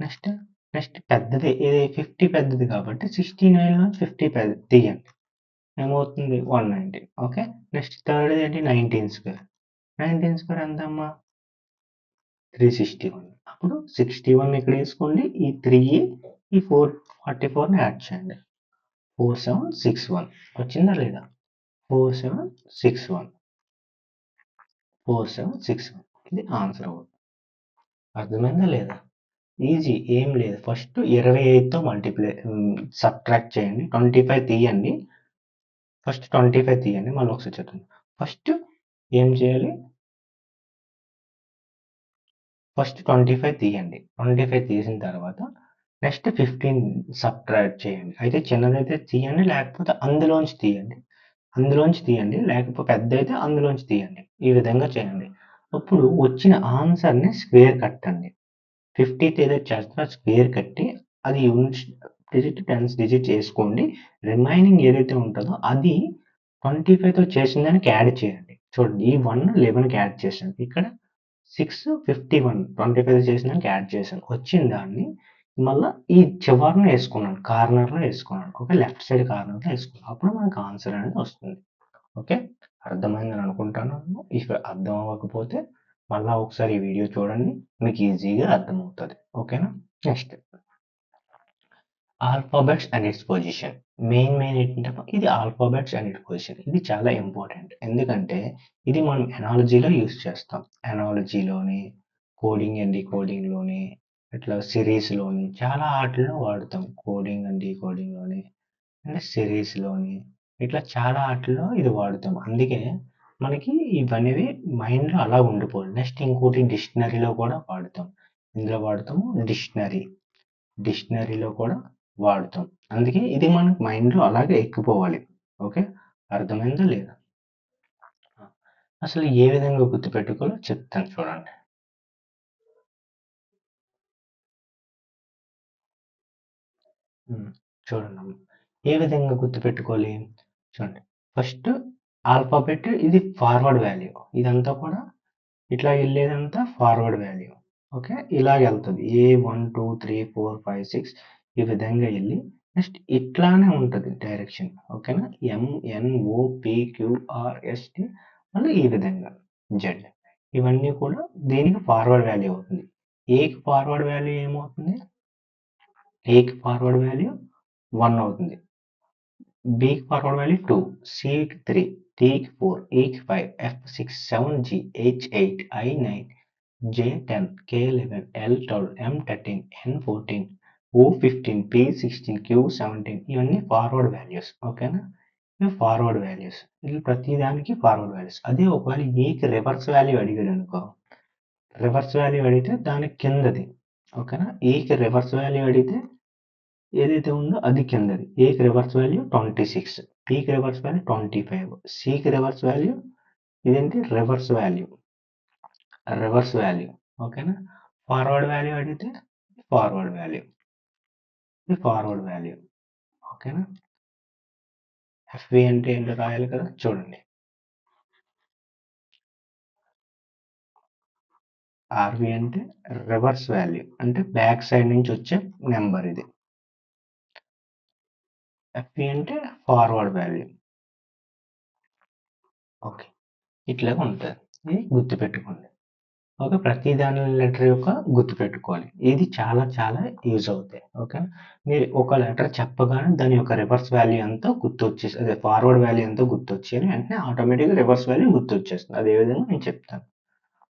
A: నెక్స్ట్ నెక్స్ట్ పెద్దది ఇది 50 పెద్దది కాబట్టి 69 నుంచి 50 తీయండి. ఏమవుతుంది? 119. ఓకే. నెక్స్ట్ థర్డ్ ఏంటి? 19 స్క్వేర్. 19 స్క్వేర్ ఎంతమ్మా? 361. అప్పుడు 61 ఇక్కడ వేసుకోండి. ఈ 3 ఈ 44ని యాడ్ చేయండి. 4761 వచ్చిందా లేదా? 4761 4761 ఇది ఆన్సర్ అవుతుంది. అర్థమైందా లేదా? ఈజీ, ఏం లేదు. ఫస్ట్ 28తో సబ్ట్రాక్ట్ చేయండి. 25 తీయండి. ఫస్ట్ 25 తీయండి. మళ్ళీ ఒకసారి చెప్తాను. ఫస్ట్ ఏం చేయాలి? ఫస్ట్ 25 తీయండి. 25 తీసిన తర్వాత నెక్స్ట్ 15 సబ్ట్రాక్ట్ చేయండి. అయితే చిన్నదైతే తీయండి, లేకపోతే అందులోంచి తీయండి, లేకపోతే పెద్ద అయితే అందులోంచి తీయండి. ఈ విధంగా చేయండి. అప్పుడు వచ్చిన ఆన్సర్ని స్క్వేర్ కట్టండి. 50th ఏదైతే చేస్తారో స్క్వేర్ కట్టి అది యూనిట్స్ డిజిట్ టెన్స్ డిజిట్ చేసుకోండి. రిమైనింగ్ ఏదైతే ఉంటుందో అది 25తో చేసిన దానికి యాడ్ చేయండి. చూడండి, ఈ 1 11కి యాడ్ చేశాను. ఇక్కడ 6 51 25 చేసిన దానికి యాడ్ చేశాను. వచ్చిన దాన్ని మళ్ళీ ఈ చివరన వేసుకున్నాను, కార్నర్లో వేసుకున్నాను. ఓకే, లెఫ్ట్ సైడ్ కార్నర్లో వేసుకున్నాను. అప్పుడు మనకు ఆన్సర్ అనేది వస్తుంది. ఓకే, అర్థమైందని అనుకుంటాను. ఇఫ్ అర్థం అవ్వకపోతే మళ్ళీ ఒకసారి ఈ వీడియో చూడండి, మీకు ఈజీగా అర్థమవుతుంది. ఓకేనా? Next alphabets and it's position. Main ఏంటంటే ఇది ఆల్ఫాబెట్స్ అండ్ ఇట్స్ పొజిషన్. ఇది చాలా ఇంపార్టెంట్. ఎందుకంటే ఇది మనం ఎనాలజీలో యూస్ చేస్తాం. ఎనాలజీలోని, కోడింగ్ అండ్ డీకోడింగ్లోని, ఇట్లా సిరీస్లోని చాలా ఆటల్లో వాడతాం. కోడింగ్ అండ్ డీకోడింగ్లోని అంటే సిరీస్లోని ఇట్లా చాలా ఆటల్లో ఇది వాడతాం. అందుకే మనకి ఇవనేవి మైండ్లో అలా ఉండిపోవాలి. నెక్స్ట్ ఇంకోటి డిక్షనరీలో కూడా వాడతాం. ఇందులో వాడతాము డిక్షనరీలో కూడా వాడతాం. అందుకే ఇది మనకు మైండ్లో అలాగే ఎక్కిపోవాలి. ఓకే, అర్థమైందా లేదా? అసలు ఏ విధంగా గుర్తుపెట్టుకోవాలో చెప్తాను చూడండి. చూడండి, ఏ విధంగా గుర్తుపెట్టుకోవాలి చూడండి. ఫస్ట్ ఆల్ఫాబెట్ ఇది ఫార్వర్డ్ వాల్యూ. ఇదంతా కూడా ఇట్లా వెళ్ళేదంతా ఫార్వర్డ్ వాల్యూ. ఓకే, ఇలాగ వెళ్తుంది. A 1 2 3 4 5 6 ఈ విధంగా వెళ్ళి నెక్స్ట్ ఇట్లానే ఉంటుంది డైరెక్షన్. ఓకేనా? MNOPQRST మళ్ళీ ఈ విధంగా జెడ్. ఇవన్నీ కూడా దీనికి ఫార్వర్డ్ వాల్యూ అవుతుంది. ఏకి ఫార్వర్డ్ వాల్యూ ఏమవుతుంది? ఏకి ఫార్వర్డ్ వాల్యూ 1 అవుతుంది. Bకి forward value 2, Cకి 3, Dకి 4, Eకి 5, F6, 7, G, H8, I9, J10, K11, L12, M13, N14, O15, P16, Q17 ఇవన్నీ ఫార్వర్డ్ వాల్యూస్. ఓకేనా? ఇవి ఫార్వర్డ్ వాల్యూస్. ఇది ప్రతి దానికి ఫార్వర్డ్ వాల్యూస్. అదే ఒకవేళ ఏకి రివర్స్ వాల్యూ అడిగాడు అనుకో, రివర్స్ వాల్యూ అడిగితే దానికి కిందది. ఓకేనా? ఏకి రివర్స్ వాల్యూ అడిగితే ఏదైతే ఉందో అది కిందది. ఏకి రివర్స్ వాల్యూ 26, పీకి రివర్స్ వాల్యూ 25, సికి రివర్స్ వాల్యూ ఇదేంటి రివర్స్ వాల్యూ. ఓకేనా? ఫార్వర్డ్ వాల్యూ అడిగితే ఫార్వర్డ్ వాల్యూ, ఇది ఫార్వర్డ్ వాల్యూ. ఓకేనా? ఎఫ్వి అంటే ఏంటో రాయాలి కదా, చూడండి. ఆర్వి అంటే రివర్స్ వాల్యూ, అంటే బ్యాక్ సైడ్ నుంచి వచ్చే నెంబర్ ఇది. ఎఫ్వి అంటే ఫార్వర్డ్ వాల్యూ. ఓకే, ఇట్లాగా ఉంటుంది. ఇది గుర్తుపెట్టుకోండి. ఓకే, ప్రతి దాని లెటర్ యొక్క గుర్తుపెట్టుకోవాలి. ఇది చాలా చాలా యూజ్ అవుతాయి. ఓకే, మీరు ఒక లెటర్ చెప్పగానే దాని యొక్క రివర్స్ వాల్యూ అంతా గుర్తొచ్చేసి, అదే ఫార్వర్డ్ వాల్యూ అంతా గుర్తొచ్చేయాలి. వెంటనే ఆటోమేటిక్గా రివర్స్ వాల్యూ గుర్తొచ్చేస్తుంది. అదే విధంగా నేను చెప్తాను.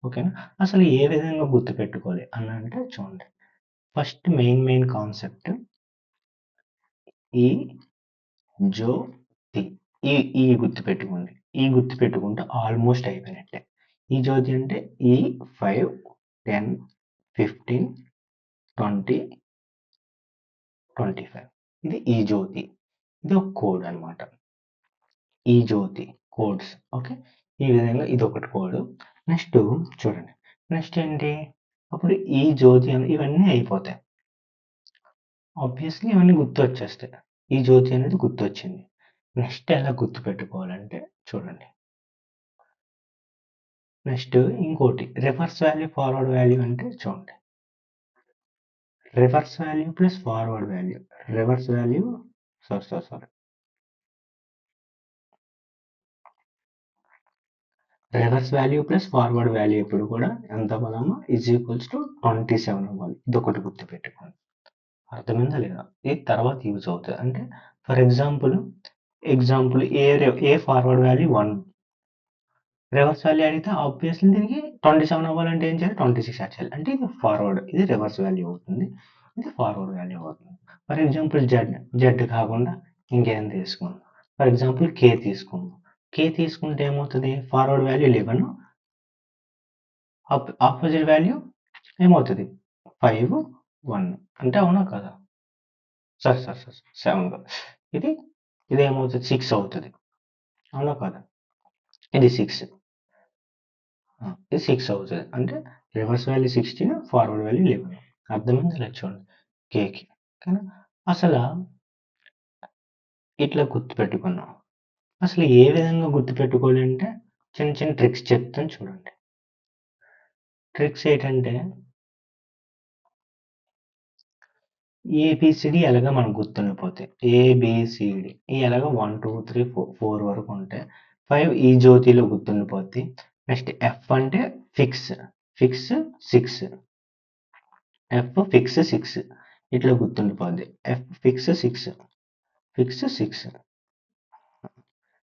A: ఓకేనా? అసలు ఏ విధంగా గుర్తుపెట్టుకోవాలి అని అంటే చూడండి. ఫస్ట్ మెయిన్ కాన్సెప్ట్ ఈ జో తి ఈ ఈ గుర్తుపెట్టుకోండి. ఈ గుర్తుపెట్టుకుంటే ఆల్మోస్ట్ అయిపోయినట్టే. ఈ జ్యోతి అంటే ఈ 5, 10, 15, 20, 25 ఇది ఈ జ్యోతి. ఇది ఒక కోడ్ అనమాట. ఈ జ్యోతి కోడ్స్. ఓకే, ఈ విధంగా ఇది ఒకటి కోడ్. నెక్స్ట్ చూడండి, నెక్స్ట్ ఏంటి? అప్పుడు ఈ జ్యోతి ఇవన్నీ అయిపోతాయి. ఆబ్వియస్లీ ఇవన్నీ గుర్తొచ్చేస్తాయి. ఈ జ్యోతి అనేది గుర్తొచ్చింది. నెక్స్ట్ ఎలా గుర్తుపెట్టుకోవాలంటే చూడండి. నెక్స్ట్ ఇంకోటి రివర్స్ వాల్యూ ఫార్వర్డ్ వాల్యూ అంటే చూడండి. Reverse value plus forward value. Reverse value sorry. Reverse value plus forward value ఎప్పుడు కూడా ఎంత అవ్వాలమ్మా ఈజ్ ఈక్వల్స్ టు 27 అవ్వాలి. ఇదొకటి గుర్తుపెట్టుకోండి. అర్థమైందా లేదా? ఇది తర్వాత యూజ్ అవుతుంది. అంటే for example A forward value 1, reverse value అడిగితే ఆబ్వియస్లీ దీనికి 27 అవ్వాలంటే ఏం చేయాలి? 26 యాడ్ చేయాలి. అంటే ఇది ఫార్వర్డ్, ఇది రివర్స్ వాల్యూ అవుతుంది. ఇది ఫార్వర్డ్ వాల్యూ అవుతుంది. ఫర్ ఎగ్జాంపుల్ జెడ్ కాకుండా ఇంకేం తీసుకుందాం. ఫర్ ఎగ్జాంపుల్ కే తీసుకుందాం. కే తీసుకుంటే ఏమవుతుంది? ఫార్వర్డ్ వాల్యూ 11, ఆపోజిట్ వాల్యూ ఏమవుతుంది? 5, 1 అంటే అవునా కదా? సారీ 7 కాదు. ఇది ఏమవుతుంది? 6 అవుతుంది. అవునా కదా? ఇది 6. ఇది 6 అవుతుంది. అంటే రివర్స్ వాల్యూ 16, ఫార్వర్డ్ వాల్యూ 11. అర్థమైంది లేదా చూడండి కేకి. కానీ అసలు ఇట్లా గుర్తుపెట్టుకున్నాం. అసలు ఏ విధంగా గుర్తుపెట్టుకోవాలి అంటే చిన్న చిన్న ట్రిక్స్ చెప్తాను చూడండి. ట్రిక్స్ ఏంటంటే ఏబిసిడి ఎలాగ మనకు గుర్తుండిపోతాయి. ఏబిసిడి ఈ ఎలాగ 1 2 3 4 వరకు ఉంటే 5 ఈ జ్యోతిలో గుర్తుండిపోద్ది. నెక్స్ట్ ఎఫ్ అంటే ఫిక్స్ 6, ఎఫ్ ఫిక్స్ 6 ఇట్లా గుర్తుండిపోద్ది. F fix 6.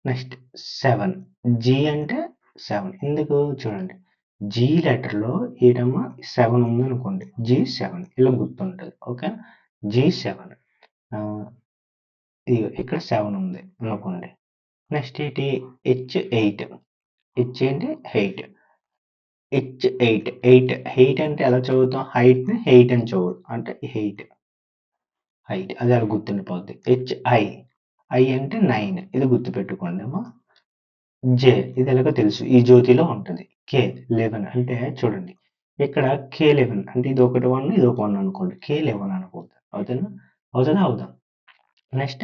A: నెక్స్ట్ 7, జీ అంటే 7. ఎందుకు చూడండి, జీ లెటర్లో ఏటమ్మా 7 ఉందనుకోండి, G7 ఇలా గుర్తుంటుంది. ఓకే, G7 ఇక్కడ 7 ఉంది అనుకోండి. నెక్స్ట్ ఏంటి? H8. హెచ్ ఏంటి? ఎయిట్ అంటే ఎలా చదువుతాం? హైట్ని 8 అని చదువుతాం. అంటే హైట్ అది అలా గుర్తుండిపోద్ది. ఐ అంటే 9. ఇది గుర్తుపెట్టుకోండి అమ్మా. జే ఇది ఎలాగో తెలుసు, ఈ జ్యోతిలో ఉంటుంది. కే 11 అంటే చూడండి ఇక్కడ K11 అంటే ఇది ఒకటి 1, ఇది ఒక 1 అనుకోండి. K11 అనుకోండి. అవుతుందా? Next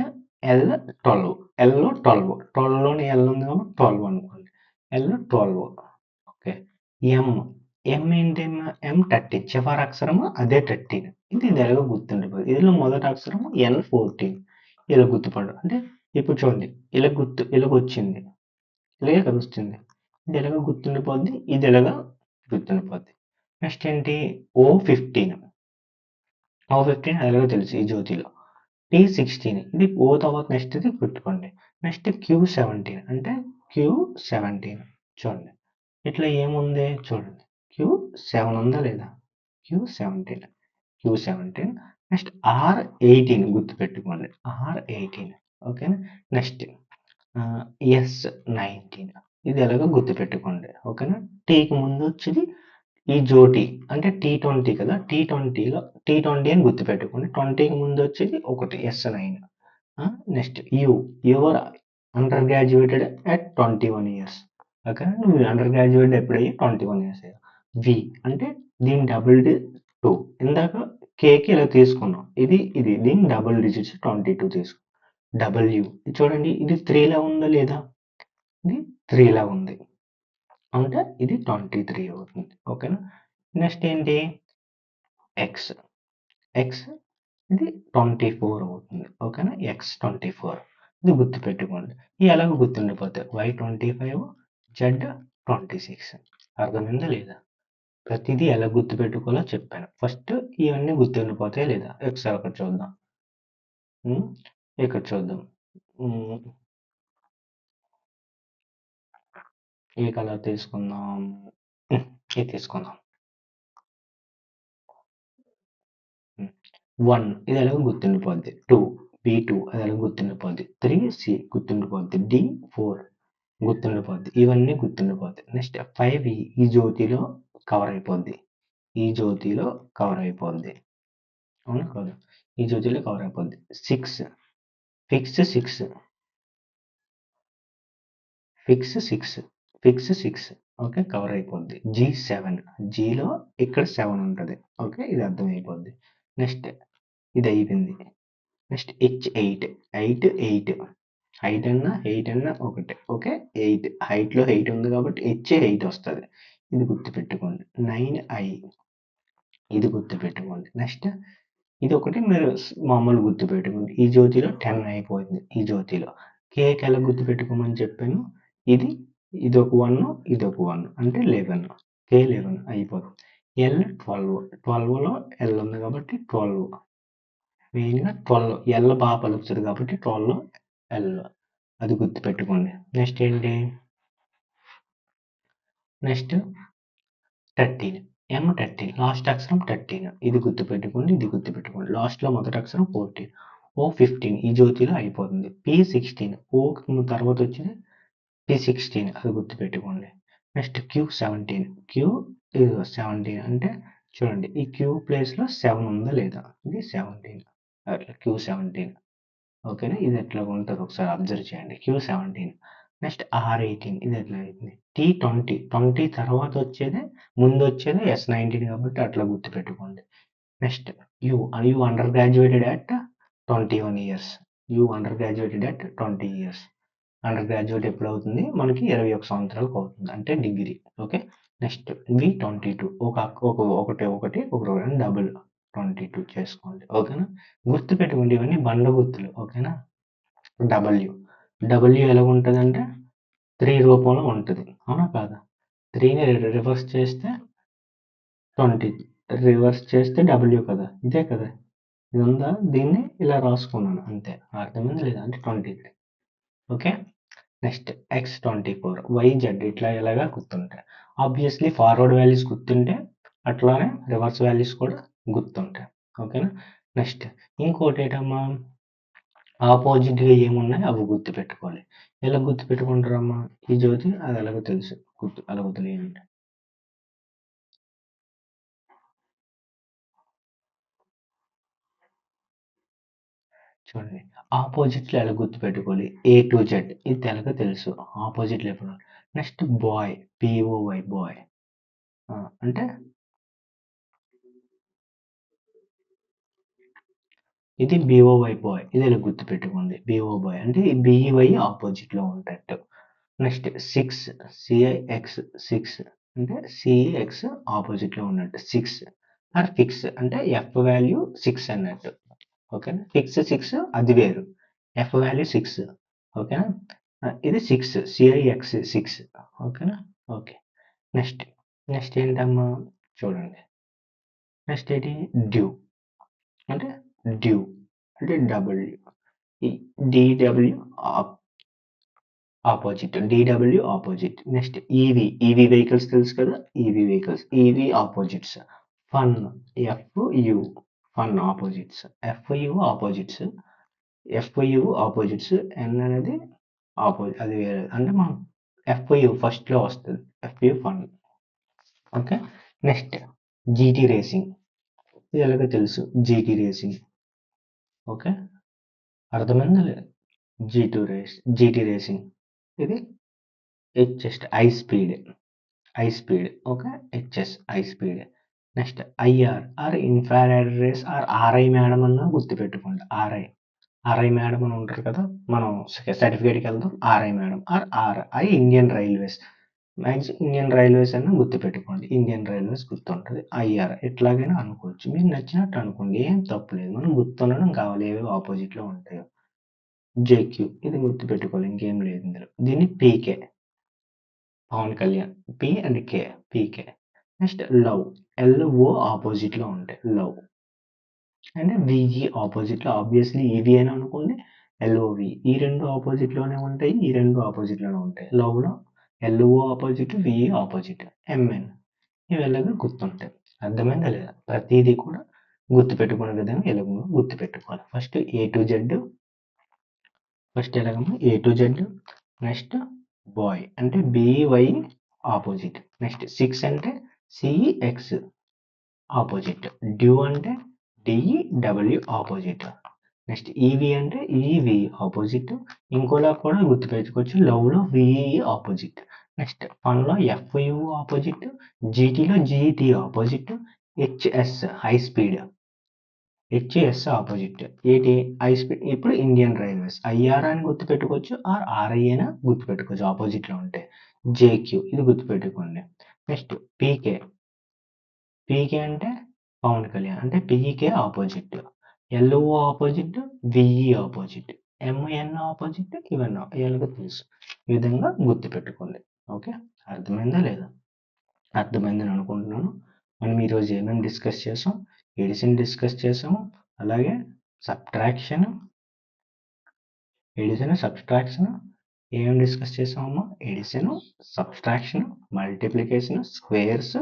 A: L12. Lలో 12. 12లోని L ఉంది కాబట్టి 12 అనుకోండి. L12. ఓకే. ఎం ఏంటి? M13. చివరి అక్షరము అదే 13. ఇది ఎలాగో గుర్తుండిపోయింది. ఇందులో మొదటి అక్షరము N14. ఇలా గుర్తుపడడం అంటే ఇప్పుడు చూడండి ఇలాగొచ్చింది. ఇలాగే కదా వస్తుంది. ఇది ఎలాగో గుర్తుండిపోద్ది. ఇది ఎలాగా గుర్తుండిపోద్ది. నెక్స్ట్ ఏంటి? O15. అది ఎలాగో తెలుసు ఈ జ్యోతిలో. T16 ఇది O తర్వాత నెక్స్ట్ ఇది పెట్టుకోండి. నెక్స్ట్ Q17 అంటే Q17 చూడండి. ఇట్లా ఏముంది చూడండి. Q7 ఉందా లేదా? Q17 నెక్స్ట్ R18 గుర్తుపెట్టుకోండి. R18 ఓకేనా. నెక్స్ట్ S19 ఇది ఎలాగో గుర్తుపెట్టుకోండి. ఓకేనా. టీకి ముందు వచ్చేది ఈ జ్యోతి అంటే T20 కదా. T20 అని గుర్తుపెట్టుకోండి. 20కి ముందు వచ్చేది ఒకటి S9. Next your under graduated at 21 years. Okay, నువ్వు అండర్ గ్రాడ్యుయేట్ ఎప్పుడయ్యి 21 years అయ్యా. వి అంటే దీని డబుల్ 2. ఇందాక కేకి ఇలా తీసుకున్నాం. ఇది దీని డబుల్ డిజిట్స్ 22 తీసుకున్నాం. డబ్ల్యూ చూడండి, ఇది 3 లా ఉందా లేదా? ఇది 3 లా ఉంది అంటే ఇది 23 అవుతుంది. ఓకేనా. నెక్స్ట్ ఏంటి? ఎక్స్ ఇది 24 అవుతుంది. ఓకేనా. X24 ఇది గుర్తుపెట్టుకోండి. ఇవి ఎలాగో గుర్తుండిపోతాయి. Y25, Z26. అర్థమైందా లేదా? ప్రతిదీ ఎలా గుర్తుపెట్టుకోవాలో చెప్పాను. ఫస్ట్ ఇవన్నీ గుర్తుండిపోతాయి లేదా ఒకసారి ఒకటి చూద్దాం. ఇక్కడ చూద్దాం. ఏ కలర్ తీసుకుందాం? ఇది తీసుకుందాం. 1 ఇది ఎలాగో గుర్తుండిపోద్ది. 2 B2 అది ఎలాగో గుర్తుండిపోద్ది. 3 C గుర్తుండిపోద్ది. D4 గుర్తుండిపోద్ది. ఇవన్నీ గుర్తుండిపోద్ది. నెక్స్ట్ 5 ఈ జ్యోతిలో కవర్ అయిపోద్ది. అవునా కాదు? ఈ జ్యోతిలో కవర్ అయిపోద్ది. 6 ఫిక్స్ 6. ఓకే. కవర్ అయిపోద్ది. G7 జీలో ఇక్కడ 7 ఉంటది. ఓకే. ఇది అర్థమైపోద్ది. నెక్స్ట్ ఇది అయిపోయింది. నెక్స్ట్ H8 8 హైట్ అన్నా ఒకటే. ఓకే. 8 హైట్‌లో 8 ఉంది కాబట్టి H8 వస్తది. ఇది గుర్తుపెట్టుకోండి. 9I ఇది గుర్తుపెట్టుకోండి. నెక్స్ట్ ఇది ఒకటి మీరు మామూలు గుర్తుపెట్టుకోండి. ఈ జ్యోతిలో 10 అయిపోయింది. ఈ జ్యోతిలో. కేకి ఎలా గుర్తుపెట్టుకోమని చెప్పాను. ఇది ఇదొక 1 ఇదొక 1 అంటే 11 కే 11 అయిపోతుంది. ఎల్ 12 12లో ఎల్ ఉంది కాబట్టి 12 మెయిన్‌గా 12 ఎల్ బాగా పలుకుతది కాబట్టి 12లో ఎల్ అది గుర్తుపెట్టుకోండి. నెక్స్ట్ ఏంటి? నెక్స్ట్ 13 M13 లాస్ట్ అక్షరం 13 ఇది గుర్తుపెట్టుకోండి. ఇది గుర్తుపెట్టుకోండి. లాస్ట్‌లో మొదటి అక్షరం 14 O15 ఈ జ్యోతిలో అయిపోతుంది. P16 ఓ తర్వాత వచ్చేది P16 అది గుర్తుపెట్టుకోండి. నెక్స్ట్ Q17 Q ఇదిగో 17 అంటే చూడండి ఈ Q ప్లేస్‌లో 7 ఉందా లేదా? ఇది 17 అట్లా Q17 ఓకేనా? ఇది ఎట్లా ఉంటదో ఒకసారి అబ్జర్వ్ చేయండి. Q17 నెక్స్ట్ R18 ఇది ఎట్లా అయితుంది? T20 20 తర్వాత వచ్చేదే ముందు వచ్చేది S19 కాబట్టి అట్లా గుర్తుపెట్టుకోండి. Next you under graduated at 21 years. You under graduated at 20 years. Under graduate ఎప్పుడు అవుతుంది? మనకి 21 సంవత్సరాలకు అవుతుంది. అంటే డిగ్రీ. ఓకే. నెక్స్ట్ V22 ఒకటి డబుల్ 22 చేసుకోండి. ఓకేనా? గుర్తుపెట్టుకోండి ఇవన్నీ బండ గుర్తులు. ఓకేనా? డబ్ల్యూ ఎలా ఉంటదంటే 3 రూపంలో ఉంటది. అవునా కాదా? 3ని రివర్స్ చేస్తే 20 రివర్స్ చేస్తే డబ్ల్యూ కదా! ఇదే కదా! ఇది ఉందా? దీన్ని ఇలా రాసుకున్నాను అంతే. అర్థమైందా లేదా? అంటే 23 ఓకే. నెక్స్ట్ X24 YZ ఇట్లా ఇలాగా గుర్తుంటాయి. ఆబ్వియస్లీ ఫార్వర్డ్ వాల్యూస్ గుర్తుంటే అట్లానే రివర్స్ వాల్యూస్ కూడా గుర్తుంటాయి. ఓకేనా? నెక్స్ట్ ఇంకోటి ఏంటమ్మా ఆపోజిట్‌గా ఏమున్నాయో అవి గుర్తుపెట్టుకోవాలి. ఎలా గుర్తుపెట్టుకుంటారమ్మా? ఈ జ్యోతి అది ఎలాగో తెలుసు. అలా వదిలేయండి. చూడండి. ఆపోజిట్‌లో ఎలా గుర్తుపెట్టుకోవాలి? ఏ టు జెడ్ ఇది ఎలాగో తెలుసు. ఆపోజిట్‌లో ఎప్పుడు నెక్స్ట్ బాయ్ BOY బాయ్. అంటే ఇది BOY బాయ్. ఇది ఇలా గుర్తుపెట్టుకోండి. BO బాయ్ అంటే BY ఆపోజిట్‌లో ఉంటట్టు. నెక్స్ట్ 6 CIX 6 అంటే CX ఆపోజిట్‌లో ఉన్నట్టు 6 ఆర్ ఫిక్స్ అంటే F వాల్యూ 6 అన్నట్టు. ఓకేనా? ఫిక్స్ 6 అది వేరు. F వాల్యూ 6 ఓకేనా? ఇది 6 CIX 6 ఓకేనా? ఓకే. నెక్స్ట్ నెక్స్ట్ ఏంటమ్మా? చూడండి. నెక్స్ట్ ఏంటి? డ్యూ అంటే డ్యూ అంటే డబ్ల్యూ. ఈ DW opposite. DW opposite. Next EV vehicles తెలుసు కదా! EV vehicles. EV opposites. Fun FU fun opposites. FU opposites. FU opposites. N అనేది అది వేరే అంటే మనం FU ఫస్ట్‌లో వస్తది. FU fun. Okay. Next GT racing. ఇది ఎలాగో తెలుసు. GT racing. ఓకే. అర్థమైందా లేదా? GT racing. ఇది just I speed okay. I speed. Next R infrared rays R RI madam అన్న గుర్తుపెట్టుకోండి. ఆర్ఐ మేడం అని ఉంటారు కదా! మనం సర్టిఫికేట్‌కి వెళ్తాం. RI madam RI Indian Railways. Maximum Indian Railways అన్న గుర్తుపెట్టుకోండి. ఇండియన్ రైల్వేస్ గుర్తుంటది. ఎట్లాగైనా అనుకోవచ్చు. మీకు నచ్చినట్టు అనుకోండి. ఏం తప్పులేదు. మనం గుర్తుండడం కావాలి. ఏవేవి ఆపోజిట్‌లో ఉంటాయో. జేక్యూ ఇది గుర్తుపెట్టుకోవాలి. ఇంకేం లేదు ఇందులో. దీన్ని PK Pawan Kalyan. P and K PK. Next love LO ఆపోజిట్‌లో ఉంటాయి. లవ్ అంటే VE ఆపోజిట్‌లో ఆబ్వియస్లీ ఈవీ అని అనుకోండి. LOV ఈ 2 ఆపోజిట్‌లోనే ఉంటాయి. ఈ 2 ఆపోజిట్‌లోనే ఉంటాయి. లవ్‌లో LO opposite, VE opposite. MN ఇవి ఎలాగో గుర్తుంటాయి. అర్థమైందా లేదా? ప్రతీది కూడా గుర్తుపెట్టుకునే విధంగా ఎలాగో గుర్తుపెట్టుకోవాలి. ఫస్ట్ ఎలాగమ్మా A to Z. Next boy అంటే BY ఆపోజిట్. నెక్స్ట్ 6 అంటే CX ఆపోజిట్. డ్యూ అంటే DW ఆపోజిట్. నెక్స్ట్ ఈవీ అంటే ఈవీ ఆపోజిట్. ఇంకోలా కూడా గుర్తుపెట్టుకోవచ్చు. లవ్‌లో VE ఆపోజిట్. నెక్స్ట్ ఫన్లో ఎఫ్యు ఆపోజిట్, జీటీలో GT opposite, HS high speed, HS opposite ఏంటి హై స్పీడ్. ఇప్పుడు ఇండియన్ రైల్వేస్ ఐఆర్ అని గుర్తుపెట్టుకోవచ్చు, ఆర్ఐ అయినా గుర్తుపెట్టుకోవచ్చు ఆపోజిట్లో ఉంటే. జేక్యూ ఇది గుర్తుపెట్టుకోండి. నెక్స్ట్ పీకే, పీకే అంటే పవన్ కళ్యాణ్ అంటే PK opposite, LO opposite, VE opposite, MN opposite, ఇవన్నీ వీళ్ళకి తెలుసు. ఈ విధంగా గుర్తుపెట్టుకోండి. ఓకే, అర్థమైందా లేదా? అర్థమైందని అనుకుంటున్నాను. మనం ఈరోజు ఏమేమి డిస్కస్ చేసాం? ఎడిషన్ డిస్కస్ చేసాము, అలాగే సబ్ట్రాక్షన్, ఎడిషన్ సబ్ట్రాక్షన్ ఏమేమి డిస్కస్ చేసామమ్మా? Addition, subtraction, multiplication, squares,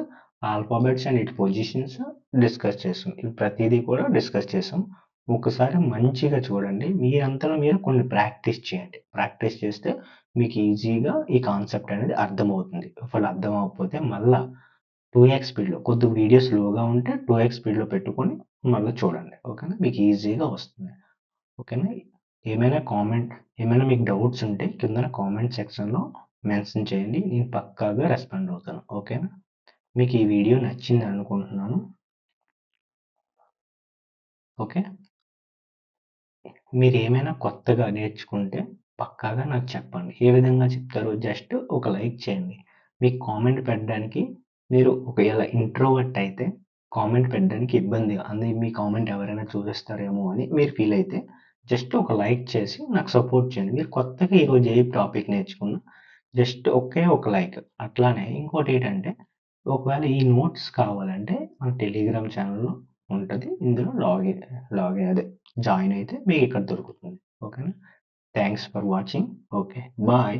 A: alphabets and it positions discuss చేసాం. ఇవి ప్రతిదీ కూడా డిస్కస్ చేసాం. ఒకసారి మంచిగా చూడండి, మీరంతలో మీరు కొన్ని ప్రాక్టీస్ చేయండి. ప్రాక్టీస్ చేస్తే మీకు ఈజీగా ఈ కాన్సెప్ట్ అనేది అర్థమవుతుంది. ఒకవేళ అర్థం అవ్వకపోతే మళ్ళా 2x స్పీడ్లో, కొద్ది వీడియో స్లోగా ఉంటే 2x స్పీడ్లో పెట్టుకొని మళ్ళీ చూడండి. ఓకేనా, మీకు ఈజీగా వస్తుంది. ఓకేనా, ఏమైనా మీకు డౌట్స్ ఉంటే కింద కామెంట్ సెక్షన్లో మెన్షన్ చేయండి, నేను పక్కాగా రెస్పాండ్ అవుతాను. ఓకేనా, మీకు ఈ వీడియో నచ్చింది అనుకుంటున్నాను. ఓకే, మీరు ఏమైనా కొత్తగా నేర్చుకుంటే పక్కాగా నాకు చెప్పండి. ఏ విధంగా చెప్తారో జస్ట్ ఒక లైక్ చేయండి. మీకు కామెంట్ పెట్టడానికి, మీరు ఒకవేళ ఇంట్రోవర్ట్ అయితే కామెంట్ పెట్టడానికి ఇబ్బంది, అందుకే మీ కామెంట్ ఎవరైనా చూసేస్తారేమో అని మీరు ఫీల్ అయితే జస్ట్ ఒక లైక్ చేసి నాకు సపోర్ట్ చేయండి. మీరు కొత్తగా ఈరోజు ఏ టాపిక్ నేర్చుకున్నా జస్ట్ ఒకే ఒక లైక్. అట్లానే ఇంకోటి ఏంటంటే, ఒకవేళ ఈ నోట్స్ కావాలంటే మన టెలిగ్రామ్ ఛానల్లో ఉంటుంది, ఇందులో లాగిన్ అదే జాయిన్ అయితే మీకు ఇక్కడ దొరుకుతుంది. ఓకేనా, thanks for watching. Okay, bye.